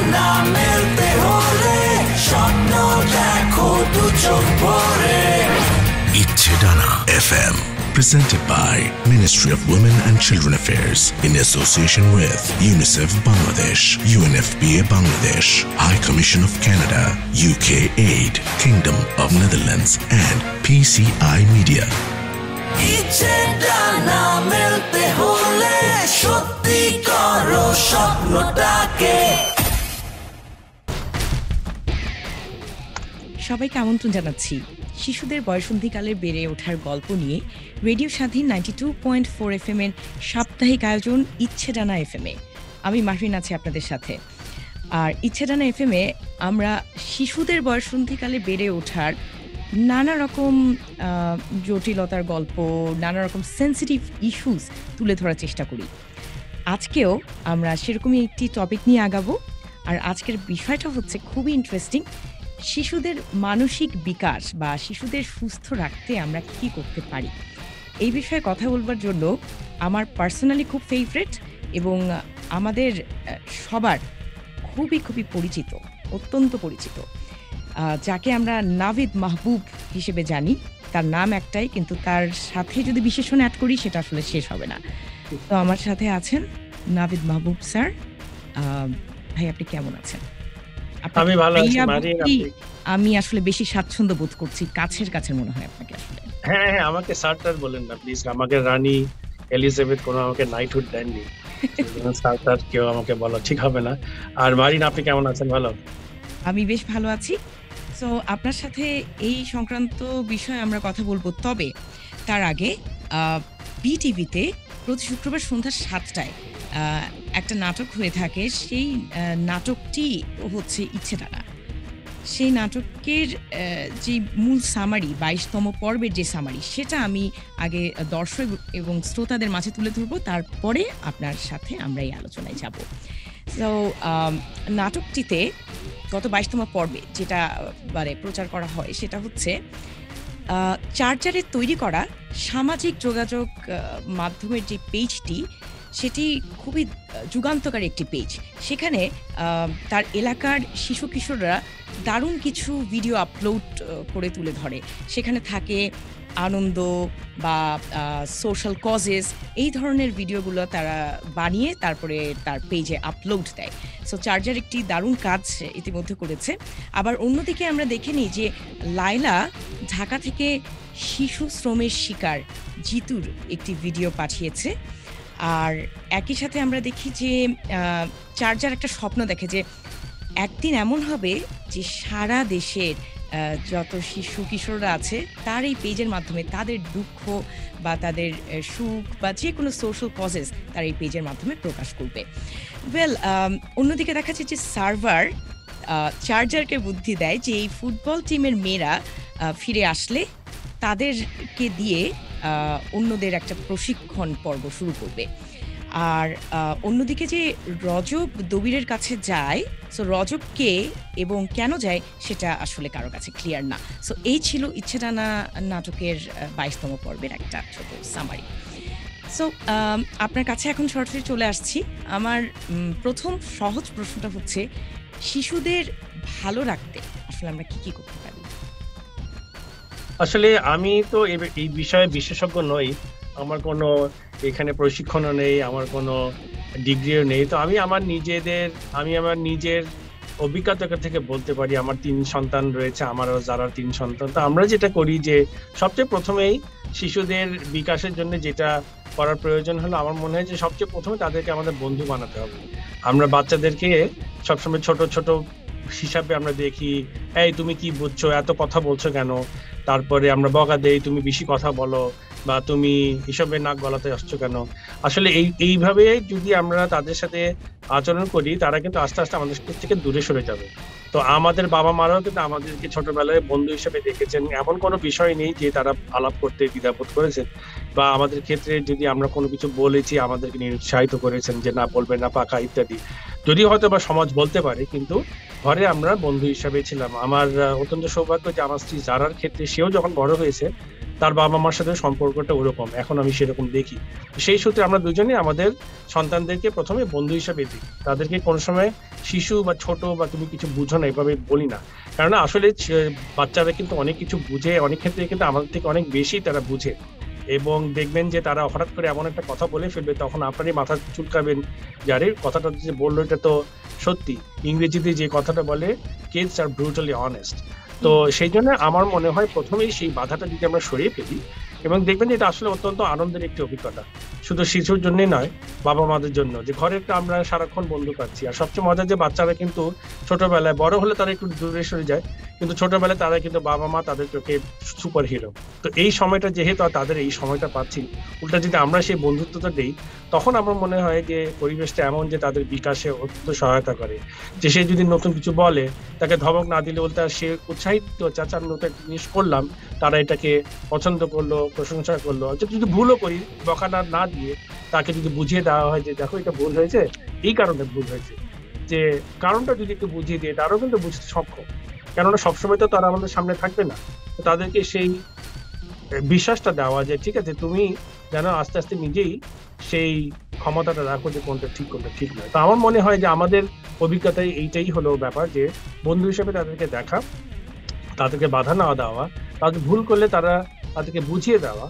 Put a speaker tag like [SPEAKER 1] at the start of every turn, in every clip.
[SPEAKER 1] ডানা মেলতে হলে স্বপ্ন দেখো দু চোখ ভরে। ইচ্ছে ডানা FM, presented by Ministry of Women and Children Affairs in association with UNICEF Bangladesh, UNFPA Bangladesh, High Commission of Canada, UK Aid, Kingdom of Netherlands and PCI Media. ইচ্ছে ডানা মেলতে হলে সত্যি করো স্বপ্নটাকে।
[SPEAKER 2] সবাইকে আমন্ত্রণ জানাচ্ছি শিশুদের বয়সন্ধিকালে বেড়ে ওঠার গল্প নিয়ে রেডিও স্বাধীন 92.4 FM এর সাপ্তাহিক আয়োজন ইচ্ছে ডানা FM এ। আমি মাহরিন আছি আপনাদের সাথে। আর ইচ্ছে ডানা FM এ আমরা শিশুদের বয়সন্ধিকালে বেড়ে ওঠার নানা রকম জটিলতার গল্প, নানা রকম সেন্সিটিভ ইস্যুস তুলে ধরার চেষ্টা করি। আজকেও আমরা সেরকমই একটি টপিক নিয়ে আগাবো। আর আজকের বিষয়টা হচ্ছে খুবই ইন্টারেস্টিং, শিশুদের মানসিক বিকাশ বা শিশুদের সুস্থ রাখতে আমরা কী করতে পারি। এই বিষয়ে কথা বলবার জন্য আমার পার্সোনালি খুব ফেভারিট এবং আমাদের সবার খুবই পরিচিত, অত্যন্ত পরিচিত, যাকে আমরা নাভিদ মাহবুব হিসেবে জানি। তার নাম একটাই, কিন্তু তার সাথে যদি বিশেষণ অ্যাড করি সেটা আসলে শেষ হবে না। তো আমার সাথে আছেন নাভিদ মাহবুব স্যার। ভাই, আপনি কেমন আছেন?
[SPEAKER 3] আমি ভালো আছি মারিয়া।
[SPEAKER 2] আমি আসলে বেশি স্বাচ্ছন্দ্য বোধ করছি, কাছের মনে হয় আপনাকে আসলে।
[SPEAKER 3] হ্যাঁ, আমাকে স্যার বলেন না প্লিজ। আমাকে রানী এলিজাবেথ কোনো আমাকে নাইটহুড দেননি, স্যার কেউ আমাকে বলা ঠিক হবে না। আর মারিন, আপনি কেমন আছেন? ভালো,
[SPEAKER 2] আমি বেশ ভালো আছি। সো আপনার সাথে এই সংক্রান্ত বিষয়ে আমরা কথা বলবো, তবে তার আগে বিটিভিতে প্রতি শুক্রবার সন্ধ্যা 7টায় একটা নাটক হয়ে থাকে। সেই নাটকটি হচ্ছে ইচ্ছে ডানা। সেই নাটকের যে মূল সামারি, 22তম পর্বের যে সামারি, সেটা আমি আগে দর্শক এবং শ্রোতাদের মাঝে তুলে ধরবো, তারপরে আপনার সাথে আমরা এই আলোচনায় যাব। তো নাটকটিতে গত 22তম পর্বে যেটা প্রচার করা হয় সেটা হচ্ছে চার্জারের তৈরি করা সামাজিক যোগাযোগ মাধ্যমের যে পেজটি, সেটি খুবই যুগান্তকারী একটি পেজ। সেখানে তার এলাকার শিশু কিশোররা দারুণ কিছু ভিডিও আপলোড করে তুলে ধরে। সেখানে থাকে আনন্দ বা সোশ্যাল কজেস, এই ধরনের ভিডিওগুলো তারা বানিয়ে তারপরে তার পেজে আপলোড দেয়। সো চার্জার একটি দারুণ কাজ ইতিমধ্যে করেছে। আবার অন্যদিকে আমরা দেখে নিই যে লায়লা ঢাকা থেকে শিশু শ্রমের শিকার জিতুর একটি ভিডিও পাঠিয়েছে। আর একই সাথে আমরা দেখি যে চার্জার একটা স্বপ্ন দেখে যে একদিন এমন হবে যে সারা দেশের যত শিশু কিশোররা আছে তার এই পেজের মাধ্যমে তাদের দুঃখ বা তাদের সুখ বা যে কোনো সোশ্যাল কজেস তার এই পেজের মাধ্যমে প্রকাশ করবে। অন্যদিকে দেখা যাচ্ছে যে সার্ভার চার্জারকে বুদ্ধি দেয় যে এই ফুটবল টিমের মেয়েরা ফিরে আসলে তাদেরকে দিয়ে অন্যদের একটা প্রশিক্ষণ পর্ব শুরু করবে। আর অন্যদিকে যে রজব দবিরের কাছে যায়, সো রজব কে এবং কেন যায় সেটা আসলে কারো কাছে ক্লিয়ার না। সো এই ছিল ইচ্ছে ডানা নাটকের 22তম পর্বের একটা ছোট সামারি। সো আপনার কাছে এখন সরাসরি চলে আসছি। আমার প্রথম সহজ প্রশ্নটা হচ্ছে, শিশুদের ভালো রাখতে আসলে আমরা কি করতে পারি?
[SPEAKER 3] আসলে আমি তো এই বিষয়ে বিশেষজ্ঞ নই, আমার কোনো এখানে প্রশিক্ষণও নেই, আমার কোনো ডিগ্রিও নেই। তো আমি আমার নিজের অভিজ্ঞতা থেকে বলতে পারি। আমার 3 সন্তান রয়েছে, আমারও যারা 3 সন্তান। তো আমরা যেটা করি যে সবচেয়ে প্রথমেই শিশুদের বিকাশের জন্য যেটা করার প্রয়োজন হলো, আমার মনে হয় যে সবচেয়ে প্রথমে তাদেরকে আমাদের বন্ধু বানাতে হবে। আমরা বাচ্চাদেরকে সবসময় ছোট হিসাবে আমরা দেখি, এই তুমি কি বুঝছো, এত কথা বলছো কেন? তারপরে আমরা বকা দেই, তুমি বেশি কথা বলো, বা তুমি এসবে নাক গলাতে আসছো কেন? আসলে এইভাবে যদি আমরা তাদের সাথে আচরণ করি, তারা কিন্তু আস্তে আস্তে আমাদের থেকে দূরে সরে যাবে। তো আমাদের বাবা মারাও কিন্তু আমাদেরকে ছোটবেলায় বন্ধু হিসেবে দেখেছেন। এমন কোনো বিষয় নেই যে তারা আলাপ করতে দ্বিধাবোধ করেছেন, বা আমাদের ক্ষেত্রে যদি আমরা কোনো কিছু বলেছি আমাদেরকে নিরুৎসাহিত করেছেন যে না বলবে না, পাকা ইত্যাদি। যদিও হয়তো বা সমাজ বলতে পারে, কিন্তু ঘরে আমরা বন্ধু হিসাবে ছিলাম। আমার অত্যন্ত সৌভাগ্য যে আমার স্ত্রী জারার ক্ষেত্রে সেও যখন বড় হয়েছে তার বাবা মার সাথে সম্পর্কটা ওরকম, এখন আমি সেরকম দেখি। সেই সূত্রে আমরা দুজনেই আমাদের সন্তানদেরকে প্রথমে বন্ধু হিসাবে দিই, তাদেরকে কোনো সময় শিশু বা ছোট বা তুমি কিছু বুঝো না এভাবে বলি না। কেননা আসলে বাচ্চারা কিন্তু অনেক কিছু বুঝে, অনেক ক্ষেত্রে কিন্তু আমাদের থেকে অনেক বেশি তারা বুঝে, এবং দেখবেন যে তারা হঠাৎ করে এমন একটা কথা বলে ফেলবে, তখন আপনারই মাথা চুলকাবেন যে আরে কথাটা যে বললো এটা তো সত্যি। ইংরেজিতে যে কথাটা বলে, কিডস আর ব্রুটালি অনেস্ট। তো সেই জন্য আমার মনে হয় প্রথমেই সেই বাধাটা যদি আমরা সরিয়ে ফেলি, এবং দেখবেন যে এটা আসলে অত্যন্ত আনন্দের একটি অভিজ্ঞতা, শুধু শিশুর জন্যই নয়, বাবা মাদের জন্য, যে ঘরে একটা আমরা সারাক্ষণ বন্ধু পাচ্ছি। আর সবচেয়ে মজা যে বাচ্চারা কিন্তু ছোটবেলায়, বড় হলে তারা একটু দূরে সরে যায়, কিন্তু ছোটবেলায় তারা কিন্তু বাবা মা তাদের চোখে সুপার হিরো। তো এই সময়টা যেহেতু তাদের এই সময়টা পাচ্ছি, উল্টা যদি আমরা সেই বন্ধুত্বটা দিই, তখন আমার মনে হয় যে পরিবেশটা এমন যে তাদের বিকাশে অত্যন্ত সহায়তা করে। যে সে যদি নতুন কিছু বলে, তাকে ধমক না দিলে বলতে সে উৎসাহিত, চাচা আমি নতুন একটা জিনিস করলাম, তারা এটাকে পছন্দ করলো, প্রশংসা করলো। যদি ভুলও করি, বকা না দিয়ে তাকে যদি বুঝিয়ে দেওয়া হয় যে দেখো এটা ভুল হয়েছে, এই কারণে ভুল হয়েছে, যে কারণটা যদি একটু বুঝিয়ে দিয়ে, তারাও কিন্তু বুঝতে সক্ষম। কেননা সবসময় তো তারা আমাদের সামনে থাকবে না। তাদেরকে সেই বিশ্বাসটা দেওয়া যে ঠিক আছে, তুমি যেন আস্তে আস্তে নিজেই সেই ক্ষমতাটা রাখো যে কোনটা ঠিক কোনটা ঠিক নয়। তো আমার মনে হয় যে আমাদের অভিজ্ঞতায় এইটাই হলো ব্যাপার, যে বন্ধু হিসেবে তাদেরকে দেখা, তাদেরকে বাধা না দেওয়া, তাদের ভুল করলে তাদেরকে বুঝিয়ে দেওয়া,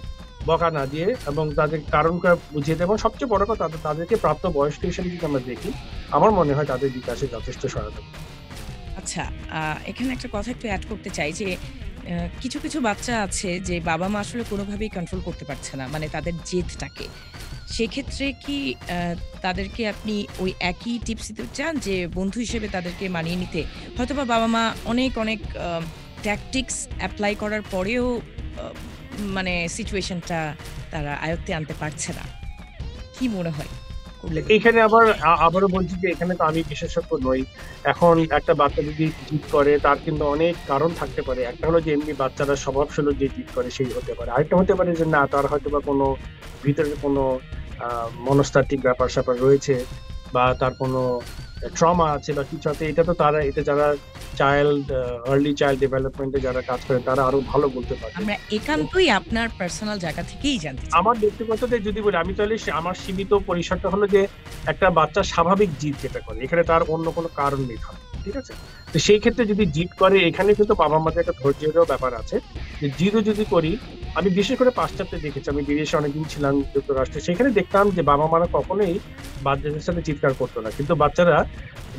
[SPEAKER 3] বকা না দিয়ে, এবং তাদের কারণটা বুঝিয়ে দেওয়া, এবং সবচেয়ে বড় কথা তাদেরকে প্রাপ্ত বয়স্ক হিসেবে যদি আমরা দেখি, আমার মনে হয় তাদের বিকাশে যথেষ্ট সহায়তা করে।
[SPEAKER 2] আচ্ছা, এখানে একটা কথা একটু অ্যাড করতে চাই যে কিছু, কিছু বাচ্চা আছে যে বাবা-মা আসলে কোনোভাবেই কন্ট্রোল করতে পারছে না। মানে তাদের জেদটাকে। সেক্ষেত্রে কি তাদেরকে আপনি ওই একই টিপস দিতে চান যে বন্ধু হিসেবে তাদেরকে মানিয়ে নিতে? হয়তোবা বাবা-মা অনেক, অনেক ট্যাকটিক্স এপ্লাই করার পরেও আ মানে সিচুয়েশনটা তারা আয়ত্তে আনতে পারছে না। কি মনে হয়? করলে
[SPEAKER 3] এইখানে আবারও বলছি যে এখানে তো আমি বিশেষজ্ঞ নই। এখন একটা বাচ্চা যদি জিদ করে, তার কিন্তু অনেক কারণ থাকতে পারে। একটা হলো যে এমনি বাচ্চারা স্বভাবসুলভ যে জিদ করে সেই হতে পারে। আরেকটা হতে পারে যে না, তার হয়তোবা কোনো ভিতরে কোনো মনস্তাত্ত্বিক ব্যাপার-স্যাপার রয়েছে, বা তার কোনো ট্রমা আছে বা কিছু আছে। এটা যারা আর্লি চাইল্ড ডেভেলপমেন্টে যারা কাজ করেন, তারা আরো ভালো বলতে পারে।
[SPEAKER 2] আমরা একান্তই আপনার পার্সোনাল জায়গা থেকেই জানতে চাই।
[SPEAKER 3] আমার ব্যক্তিগততে যদি বলি, আমি তাহলে আমার সীমিত পরিসরটা হলো যে একটা বাচ্চা স্বাভাবিক জিদ যেটা করে, এখানে তার অন্য কোনো কারণ নেই ধর, ঠিক আছে? তো সেই ক্ষেত্রে যদি জিদ করে, এখানে কিন্তু বাবা মাদের একটা ধৈর্যেরও ব্যাপার আছে, যে জিদও যদি করি, আমি বিশেষ করে পাশ্চাত্যে দেখেছি, আমি বিদেশে অনেকদিন ছিলাম যুক্তরাষ্ট্রে, সেখানে দেখতাম যে বাবা মারা কখনোই বাচ্চাদের সাথে চিৎকার করতো না, কিন্তু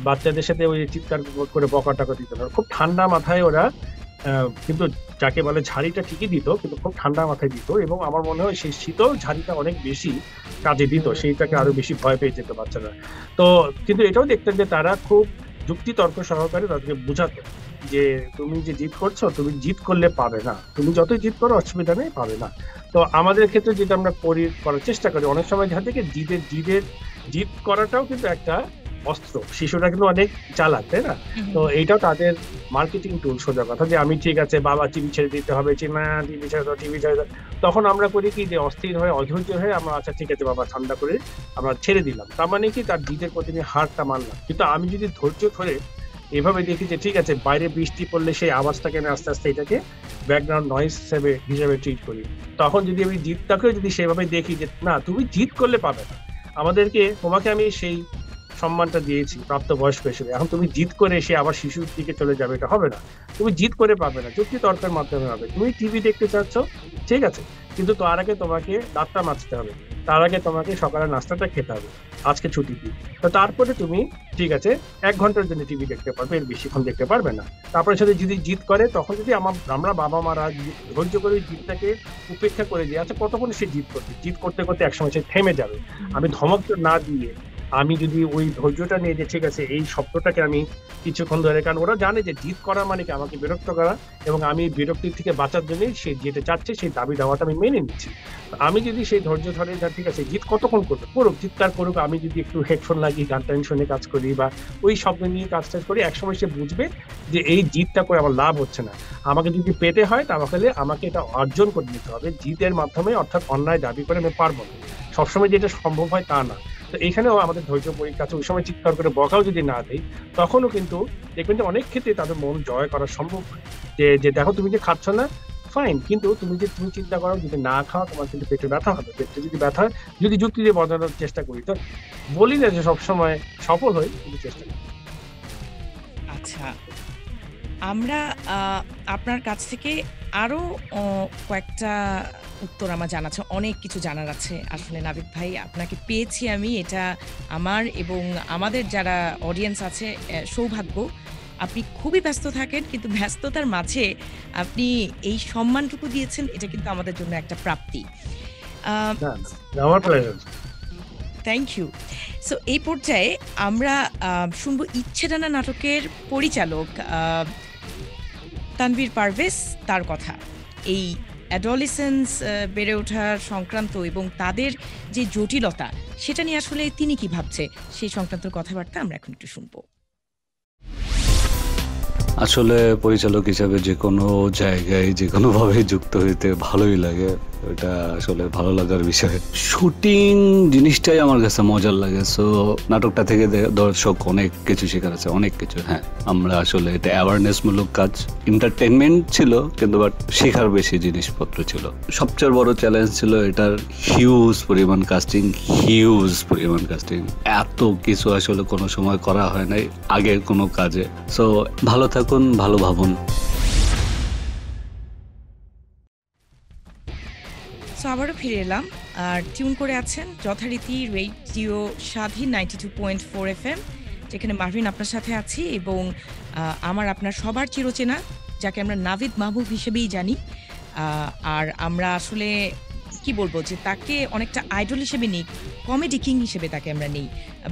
[SPEAKER 3] বাচ্চাদের সাথে ওই চিৎকার করে বকা টকা দিত না, খুব ঠান্ডা মাথায় ওরা কিন্তু যাকে বলে ঝাড়িটা ঠিকই দিত, কিন্তু খুব ঠান্ডা মাথায় দিত, এবং আমার মনে হয় সেই শীতল ঝাড়িটা অনেক বেশি কাজে দিত, সেইটাকে আরো বেশি ভয় পেয়ে যেত বাচ্চারা। তো কিন্তু এটাও দেখতেন যে তারা খুব যুক্তি তর্ক সহকারে তাদেরকে বোঝাতো যে তুমি যে জিদ করছো, তুমি জিদ করলে পাবে না, তুমি যতই জিদ করো অসুবিধা নেই, পাবে না। তো আমাদের ক্ষেত্রে যেটা আমরা করার চেষ্টা করি, অনেক সময় যাতে থেকে জিদ করাটাও কিন্তু একটা অস্ত্র। শিশুরা কিন্তু অনেক চালাক, তাই না? তো এইটাও তাদের মার্কেটিং টুল, সোজা কথা, যে আমি ঠিক আছে বাবা টিভি ছেড়ে দিতে হবে, না টিভি ছেড়ে দাও, টিভি ছেড়ে দাও। তখন আমরা করি কি, যে অস্থির হয়ে অধৈর্য হয়ে আমরা আচ্ছা ঠিক আছে বাবা ঠান্ডা করে আমরা ছেড়ে দিলাম। তার মানে কি, তার জিদের প্রতি আমি হারটা মানলাম। কিন্তু আমি যদি ধৈর্য ধরে এভাবে দেখি যে ঠিক আছে বাইরে বৃষ্টি পড়লে সেই আওয়াজটাকে আমি আস্তে আস্তে এটাকে ব্যাকগ্রাউন্ড নয়েজ হিসেবে ট্রিট করি, তখন যদি আমি জিদটাকেও যদি সেভাবে দেখি যে না, তুমি জিদ করলে পাবে না, তোমাকে আমি সেই সম্মানটা দিয়েছি প্রাপ্তবয়স্ক হিসেবে, এখন তুমি জিদ করে এসে আবার শিশুর দিকে চলে যাবে, এটা হবে না। তুমি জিদ করে পাবে না, যুক্তি তর্কের মাধ্যমে হবে। তুমি টিভি দেখতে চাচ্ছ, ঠিক আছে, কিন্তু তার আগে তোমাকে দাঁতটা মাজতে হবে, তার আগে তোমাকে সকালে নাস্তাটা খেতে হবে, আজকে ছুটি দিই। তো তারপরে তুমি ঠিক আছে 1 ঘন্টার জন্য টিভি দেখতে পারবে, এর বেশিক্ষণ দেখতে পারবে না। তারপরে সাথে যদি জিদ করে, তখন যদি আমরা বাবা মারা ধৈর্য করে জিদটাকে উপেক্ষা করে দিই, আচ্ছা কতক্ষণ সে জিদ করতে করতে একসময় সে থেমে যাবে। আমি ধমক না দিয়ে, আমি যদি ওই ধৈর্যটা নিয়ে যে ঠিক আছে এই শব্দটাকে আমি কিছুক্ষণ ধরে, কারণ ওরা জানে যে জিদ করা মানে কি আমাকে বিরক্ত করা, এবং আমি বিরক্তির থেকে বাঁচার জন্য সে যেটা চাচ্ছে সেই দাবি দাওয়াটা আমি মেনে নিচ্ছি। আমি যদি সেই ধৈর্য ধরে ঠিক আছে জিদ কতক্ষণ করবে, করুক, চিৎকার করুক, আমি যদি একটু হেডফোন লাগিয়ে গান টান শুনে কাজ করি বা ওই শব্দ নিয়ে কাজ করি, একসময় সে বুঝবে যে এই জিদটা করে আমার লাভ হচ্ছে না। আমাকে যদি পেতে হয় তাহলে আমাকে এটা অর্জন করে নিতে হবে জিদের মাধ্যমে, অর্থাৎ অন্যায় দাবি করে আমি পারবো না। সবসময় যেটা সম্ভব হয় তা না। তো এখানেও আমাদের ধৈর্য পরীক্ষা আছে। ওই সময় চিৎকার করে বকাও যদি না দেই, তখনও কিন্তু দেখবেন যে অনেক ক্ষেত্রে তাদের মন জয় করা সম্ভব হয়, যে দেখো তুমি যে খাচ্ছ না, ফাইন, কিন্তু তুমি চিন্তা করো যদি না খাও তোমার কিন্তু পেটে ব্যথা হবে, পেটে যদি ব্যথা হয়, যদি যুক্তি দিয়ে বোঝানোর চেষ্টা করি, তো বলি না যে সবসময় সফল হই, কিন্তু চেষ্টা করি।
[SPEAKER 2] আচ্ছা, আমরা আপনার কাছ থেকে আরো কয়েকটা উত্তর আমার জানা আছে, অনেক কিছু জানার আছে আসলে নাভিদ ভাই। আপনাকে পেয়েছি আমি, এটা আমার এবং আমাদের যারা অডিয়েন্স আছে সৌভাগ্য। আপনি খুবই ব্যস্ত থাকেন, কিন্তু ব্যস্ততার মাঝে আপনি এই সম্মানটুকু দিয়েছেন, এটা কিন্তু আমাদের জন্য একটা প্রাপ্তি।
[SPEAKER 3] আমার প্লেজার।
[SPEAKER 2] Thank you. সো এই পর্যায়ে আমরা শুনবো ইচ্ছেডানা নাটকের পরিচালক তানভীর পারভেজ, তার কথা এই অ্যাডোলেসেন্স বেড়ে ওঠার সংক্রান্ত এবং তাদের যে জটিলতা সেটা নিয়ে আসলে তিনি কি ভাবছে সেই সংক্রান্ত কথাবার্তা আমরা এখন একটু শুনবো।
[SPEAKER 4] আসলে পরিচালক হিসাবে যে কোনো জায়গায় যে কোনোভাবে যুক্ত হইতে ভালোই লাগে, এটা আসলে ভালো লাগার বিষয়। শুটিং জিনিসটাই আমার কাছে মজার লাগে। সো নাটকটা থেকে দর্শক অনেক কিছু শেখার আছে, অনেক কিছু। হ্যাঁ, আমরা আসলে এটা অ্যাওয়ারনেসমূলক কাজ, এন্টারটেনমেন্ট ছিল, কিন্তু বাট শেখার বেশি জিনিসপত্র ছিল। সবচেয়ে বড় চ্যালেঞ্জ ছিল এটার হিউজ পরিমাণ কাস্টিং, এত কিছু আসলে কোনো সময় করা হয় নাই আগের কোনো কাজে। সো ভালো থাকুন, ভালো ভাবুন।
[SPEAKER 2] সো আবারও ফিরে এলাম, আর টিউন করে আছেন যথারীতি রেডিও স্বাধীন 92.4 FM, যেখানে মাহরিন আপনার সাথে আছি এবং আমার আপনার সবার চিরচেনা, যাকে আমরা নাভিদ মাহবুব হিসেবেই জানি। আর আমরা আসলে কি বলবো যে তাকে অনেকটা আইডল হিসেবে নিই, কমেডি কিং হিসেবে তাকে আমরা নেই।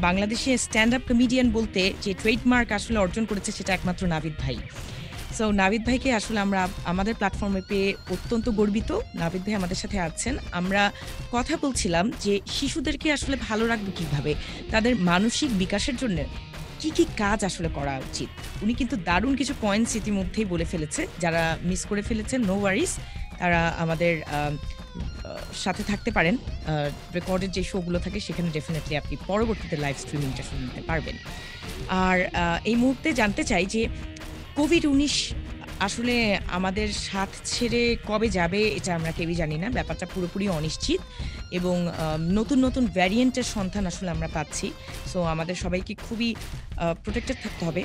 [SPEAKER 2] বাংলাদেশে স্ট্যান্ড আপ কমেডিয়ান বলতে যে ট্রেডমার্ক আসলে অর্জন করেছে সেটা একমাত্র নাভিদ ভাই। সো নাভিদ ভাইকে আসলে আমরা আমাদের প্ল্যাটফর্মে পেয়ে অত্যন্ত গর্বিত। নাভিদ ভাই আমাদের সাথে আছেন। আমরা কথা বলছিলাম যে শিশুদেরকে আসলে ভালো রাখবো কীভাবে, তাদের মানসিক বিকাশের জন্য কি কি কাজ আসলে করা উচিত। উনি কিন্তু দারুণ কিছু পয়েন্টস ইতিমধ্যেই বলে ফেলেছে। যারা মিস করে ফেলেছেন, নো ওয়ারিস, তারা আমাদের সাথে থাকতে পারেন। রেকর্ডেড যে শোগুলো থাকে সেখানে ডেফিনেটলি আপনি পরবর্তীতে লাইভ স্ট্রিমিংটা শুনতে পারবেন। আর এই মুহূর্তে জানতে চাই যে কোভিড-19 আসলে আমাদের সাথ ছেড়ে কবে যাবে এটা আমরা কেউই জানি না। ব্যাপারটা পুরোপুরি অনিশ্চিত এবং নতুন নতুন ভ্যারিয়েন্টের সন্ধান আসলে আমরা পাচ্ছি। সো আমাদের সবাইকে খুবই প্রোটেক্টেড থাকতে হবে।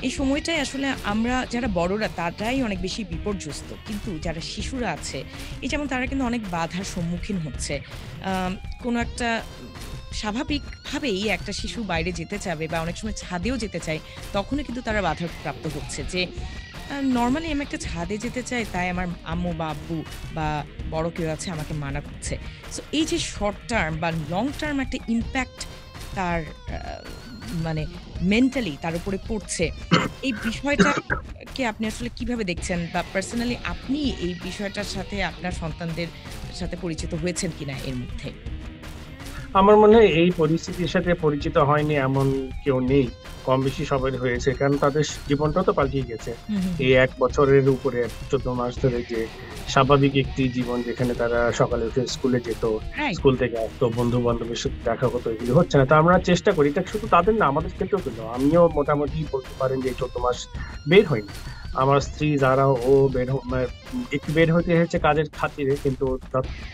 [SPEAKER 2] এই সময়টায় আসলে আমরা যারা বড়রা তারাই অনেক বেশি বিপর্যস্ত, কিন্তু যারা শিশুরা আছে এই যেমন তারা কিন্তু অনেক বাধার সম্মুখীন হচ্ছে। কোনো একটা স্বাভাবিকভাবেই একটা শিশু বাইরে যেতে চাবে বা অনেক সময় ছাদেও যেতে চায়, তখনও কিন্তু তারা বাধাপ্রাপ্ত হচ্ছে যে নর্মালি আমি একটা ছাদে যেতে চাই, তাই আমার আম্মু বা আব্বু বা বড় কেউ আছে আমাকে মানা করছে। সো এই যে শর্ট টার্ম বা লং টার্ম একটা ইম্প্যাক্ট তার মানে মেন্টালি তার উপরে পড়ছে, এই বিষয়টাকে আপনি আসলে কিভাবে দেখছেন বা পার্সোনালি আপনি এই বিষয়টার সাথে আপনার সন্তানদের সাথে পরিচিত হয়েছেন কিনা এর মধ্যে?
[SPEAKER 3] আমার মনে হয় এই পরিস্থিতির সাথে পরিচিত হয়নি এমন কেউ নেই, কম বেশি সবাই হয়েছে, কারণ তাদের জীবনটা তো পাল্টিয়ে গেছে। এই 1 বছরের উপরে 14 মাস ধরে যে স্বাভাবিক একটি জীবন, যেখানে তারা সকালে উঠে স্কুলে যেত, স্কুল থেকে আসতো, বন্ধু বান্ধবের সাথে দেখা হতো, এগুলো হচ্ছে না। তো আমরা চেষ্টা করি, এটা শুধু তাদের না, আমাদের ক্ষেত্রেও কিন্তু আমিও মোটামুটি বলতে পারেন যে 14 মাস বের হয়নি। আমার স্ত্রী যারা, ও একটু বের হতে হয়েছে কাজের খাতিরে,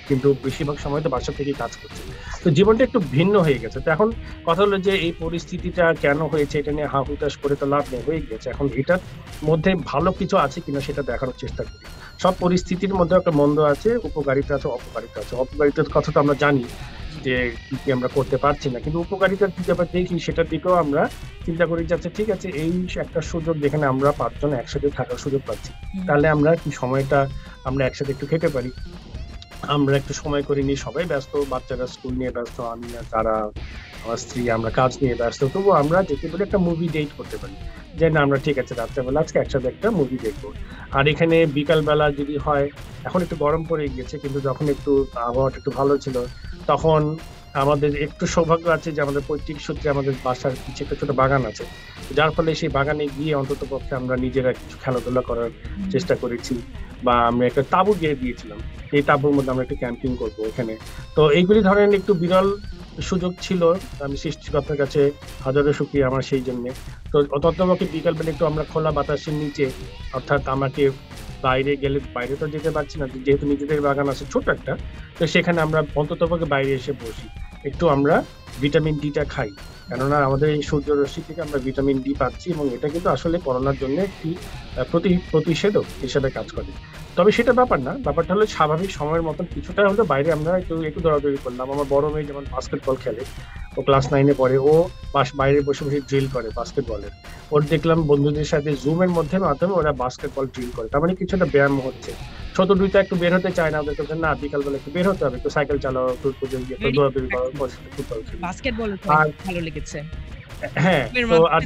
[SPEAKER 3] কিন্তু বেশিরভাগ সময় তো বাসা থেকেই কাজ করছে। তো জীবনটা একটু ভিন্ন হয়ে গেছে। তো এখন কথা হলো যে এই পরিস্থিতিটা কেন হয়েছে এটা নিয়ে হাহুতাশ করে তো লাভ নেই, হয়ে গেছে। এখন এটার মধ্যে ভালো কিছু আছে কিনা সেটা দেখানোর চেষ্টা করি। সব পরিস্থিতির মধ্যে একটা মন্দ আছে, উপকারিতা আছে, অপকারিতা আছে। অপকারিতার কথা তো আমরা জানি যে কি আমরা করতে পারছি না, কিন্তু উপকারিতার দিকে আবার দেখি, সেটার দিকেও আমরা চিন্তা করি যাচ্ছে ঠিক আছে, এই একটা সুযোগ যেখানে আমরা 5 জন একসাথে থাকার সুযোগ পাচ্ছি, তাহলে আমরা কি সময়টা আমরা একসাথে একটু খেতে পারি। আমরা একটু সময় করে নিই, সবাই ব্যস্ত, বাচ্চারা স্কুল নিয়ে ব্যস্ত, আমি না, তারা, আমার স্ত্রী, আমরা কাজ নিয়ে ব্যস্ত, তবু আমরা যেতে বলে একটা মুভি ডেট করতে পারি, যে না আমরা ঠিক আছে রাত্রেবেলা আজকে একসাথে একটা মুভি দেখবো। আর এখানে বিকালবেলা যদি হয়, এখন একটু গরম পড়ে গিয়েছে, কিন্তু যখন একটু আবহাওয়াটা একটু ভালো ছিল, তখন আমাদের একটু সৌভাগ্য আছে যে আমাদের পৈতৃক সূত্রে আমাদের বাসার কিছু একটা ছোট বাগান আছে, যার ফলে সেই বাগানে গিয়ে অন্তত পক্ষে আমরা নিজেরা কিছু খেলাধুলা করার চেষ্টা করেছি, বা আমরা একটা তাঁবু গিয়ে দিয়েছিলাম, এই তাঁবুর মধ্যে আমরা একটু ক্যাম্পিং করবো এখানে। তো এইগুলি ধরেন একটু বিরল সুযোগ ছিল, আমি সৃষ্টিকর্তার কাছে হাজারো শুকরিয়া আমার সেই জন্যে। তো ততপক্ষে বিকালবেলা একটু আমরা খোলা বাতাসের নিচে, অর্থাৎ আমাকে বাইরে গেলে, বাইরে তো যেতে পারছি না যেহেতু নিজেদের বাগান আছে ছোট একটা, তো সেখানে আমরা অন্ততপক্ষে বাইরে এসে বসি, একটু আমরা ভিটামিন ডিটা খাই, কেননা আমাদের এই সূর্যরশ্মি থেকে আমরা ভিটামিন ডি পাচ্ছি এবং এটা কিন্তু আসলে করোনার জন্য একটি প্রতিষেধক হিসেবে কাজ করে। তবে সেটা ব্যাপার না, ব্যাপারটা হলো স্বাভাবিক সময়ের মতন কিছুটা হলো বাইরে আমরা একটু দৌড়াদৌড়ি করলাম। আমার বড় মেয়ে যেমন বাস্কেটবল খেলে, ও ক্লাস 9-এ পড়ে, ও বাইরে বসে বসে ড্রিল করে বাস্কেটবলের। ওর দেখলাম বন্ধুদের সাথে জুমের মাধ্যমে ওরা বাস্কেটবল ড্রিল করে, তার মানে কিছুটা ব্যায়াম হচ্ছে। ছোট দুইটা একটু বের হতে চায় না, ওদের কাছে না বিকালবেলা একটু বের হতে হবে, একটু সাইকেল চালাও, একটু দৌড়াদৌড়ি করো, ফুটবল খেলো।
[SPEAKER 2] বাস্কেটবল
[SPEAKER 3] আর
[SPEAKER 2] ভালো লেগেছে।
[SPEAKER 3] হ্যাঁ, তো আর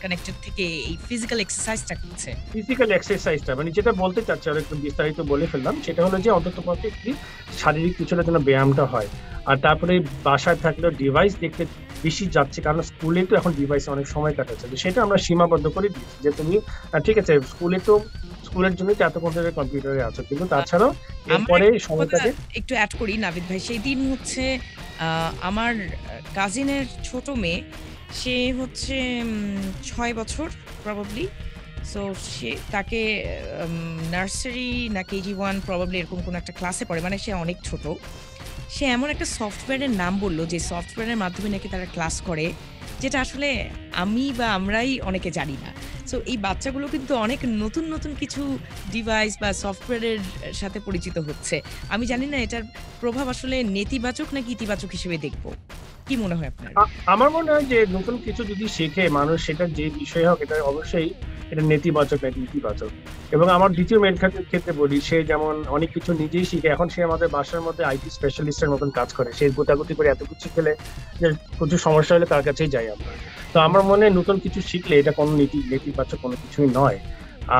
[SPEAKER 2] কানেক্টেড থেকে এই ফিজিক্যাল এক্সারসাইজটা করছে।
[SPEAKER 3] ফিজিক্যাল এক্সারসাইজটা মানে যেটা বলতে চাচ্ছি আর একটু বিস্তারিত বলে ফেললাম, সেটা হলো যে অন্ততপক্ষে একটি শারীরিক কিছুটা যেন ব্যায়ামটা হয়। আর তারপরে বাসায় থাকলেও ডিভাইস দেখতে বেশি যাচ্ছে, কারণ স্কুলে তো এখন ডিভাইসে অনেক সময় কাটাচ্ছে, তো সেটা আমরা সীমাবদ্ধ করে দিচ্ছি যে তুমি ঠিক আছে স্কুলের জন্য তো এতক্ষণ ধরে কম্পিউটারে আছো, কিন্তু তাছাড়াও এরপরে সময়টাকে
[SPEAKER 2] একটু অ্যাড করি নাবিদ ভাই। সেই দিন হচ্ছে আমার কাজিনের ছোট মেয়ে, সে হচ্ছে 6 বছর প্রবাবলি। সো সে তাকে নার্সারি না KG1 প্রবাবলি এরকম কোনো একটা ক্লাসে পড়ে, মানে সে অনেক ছোট। সে এমন একটা সফটওয়্যারের নাম বললো যে সফটওয়্যারের মাধ্যমে নাকি তারা ক্লাস করে, যেটা আসলে আমি বা আমরাই অনেকে জানি না। সো এই বাচ্চাগুলো কিন্তু অনেক নতুন নতুন কিছু ডিভাইস বা সফটওয়্যারের সাথে পরিচিত হচ্ছে। আমি জানি না এটার প্রভাব আসলে নেতিবাচক নাকি ইতিবাচক হিসেবে দেখবো। কি মনে হয় আপনার?
[SPEAKER 3] আমার মনে হয় যে নতুন কিছু যদি শেখে মানুষ, সেটা যে বিষয় হোক, এটা অবশ্যই এটা নেতিবাচক নাকি ইতিবাচক। এবং আমার দ্বিতীয় মেয়ের ক্ষেত্রে বলি, সে যেমন অনেক কিছু নিজেই শিখে, এখন সে আমাদের বাসার মধ্যে IT স্পেশালিস্টের মতন কাজ করে, সে গোটাগুটি করে এত কিছু খেলে যে প্রচুর সমস্যা হলে তার কাছেই যাই আমরা। তো আমার মনে হয় নতুন কিছু শিখলে এটা কোনো নেতিবাচক কোনো কিছুই নয়।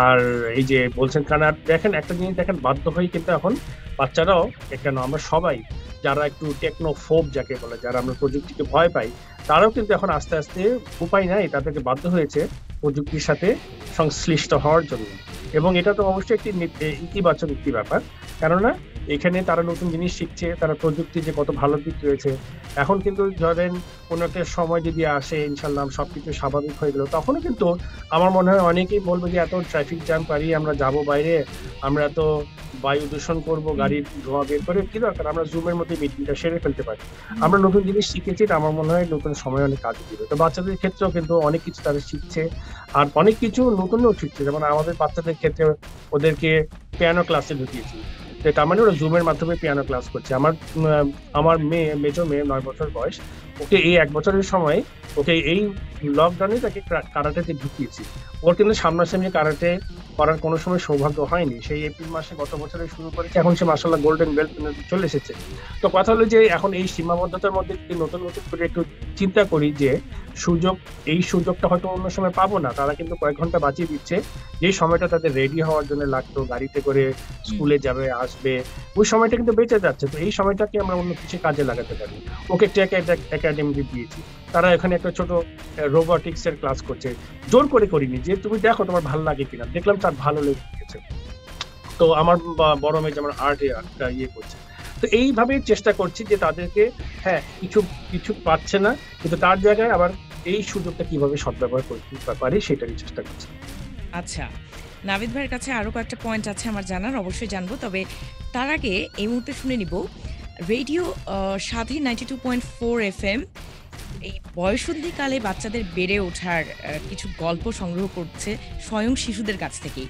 [SPEAKER 3] আর এই যে বলছেন, কারণ দেখেন একটা জিনিস দেখেন, বাধ্য হয়ে কিন্তু এখন বাচ্চারাও, কেন আমরা সবাই যারা একটু টেকনোফোব যাকে বলে, যারা আমরা প্রযুক্তিকে ভয় পাই, তারাও কিন্তু এখন আস্তে আস্তে উপায় নাই, তাদেরকে বাধ্য হয়েছে প্রযুক্তির সাথে সংশ্লিষ্ট হওয়ার জন্য। এবং এটা তো অবশ্যই একটি ইতিবাচক একটি ব্যাপার, কেননা এখানে তারা নতুন জিনিস শিখছে, তারা প্রযুক্তি যে কত ভালো দিক রয়েছে। এখন কিন্তু ধরেন কোনো একটা সময় যদি আসে, ইনশাল্লাহ সবকিছু স্বাভাবিক হয়ে গেল, তখনও কিন্তু আমার মনে হয় অনেকেই বলবে যে এত ট্রাফিক জ্যাম পারি আমরা যাব বাইরে, আমরা তো বায়ু দূষণ করবো, গাড়ির ধোঁয়া বের করে, কি দরকার, আমরা জুমের মধ্যে মিটিংটা সেরে ফেলতে পারি। আমরা নতুন জিনিস শিখেছি, আমার মনে হয় নতুন সময় অনেক কাজে দিবে। তো বাচ্চাদের ক্ষেত্রেও কিন্তু অনেক কিছু তারা শিখছে, আর অনেক কিছু নতুনও শিখছে। যেমন আমাদের বাচ্চাদের ক্ষেত্রে ওদেরকে পিয়ানো ক্লাসে ঢুকিয়েছি, তার মানে ওরা জুমের মাধ্যমে পিয়ানো ক্লাস করছে। আমার মেজো মেয়ে 9 বছর বয়স, ওকে এই 1 বছরের সময় ওকে এই লকডাউনে তাকে কারাটেতে ঢুকিয়েছি। ওর কিন্তু সামনাসামনি কারাটে করার কোনো সময় সৌভাগ্য হয়নি, সেই এপ্রিল মাসে গত বছরে শুরু করেছে, এখন সে মাশাআল্লাহ গোল্ডেন বেল্ট চলে এসেছে। তো কথা হলো যে এখন এই সীমাবদ্ধতার মধ্যে যদি নতুন নতুন করে একটু চিন্তা করি যে এই সুযোগটা হয়তো অন্য সময় পাবো না, তারা কিন্তু কয়েক ঘন্টা বাঁচিয়ে দিচ্ছে, যে সময়টা তাদের রেডি হওয়ার জন্য লাগতো, গাড়িতে করে স্কুলে যাবে আসবে, ওই সময়টা কিন্তু বেঁচে যাচ্ছে। তো এই সময়টাকে আমরা অন্য কিছু কাজে লাগাতে পারি। ওকে একটা একাডেমি দিয়েছি, তারা এখানে একটা ছোট রোবোটিক্স এর ক্লাস করছে, জোর করে করিনি, যে তুমি দেখো তোমার ভালো লাগে কিনা, দেখলাম তার ভালো লেগে গেছে। তো আমার বড় মেয়ে যেমন আর্টে একটা করছে। তো এইভাবে চেষ্টা করছি যে তাদেরকে, হ্যাঁ কিছু পাচ্ছে না, কিন্তু তার জায়গায় আবার এই সুযোগটা কিভাবে সদ্ব্যবহার করতে পারি সেটারই চেষ্টা করছি।
[SPEAKER 2] আচ্ছা, নাবিদ ভাইয়ের কাছে আরো কয়েকটা পয়েন্ট আছে আমার জানার, অবশ্যই জানবো। তবে তার আগে এই মুহূর্তে শুনে নিব রেডিও স্বাধীন 92.4 FM এই বয়সন্ধিকালে বাচ্চাদের বেড়ে ওঠার কিছু গল্প সংগ্রহ করছে স্বয়ং শিশুদের কাছ থেকেই।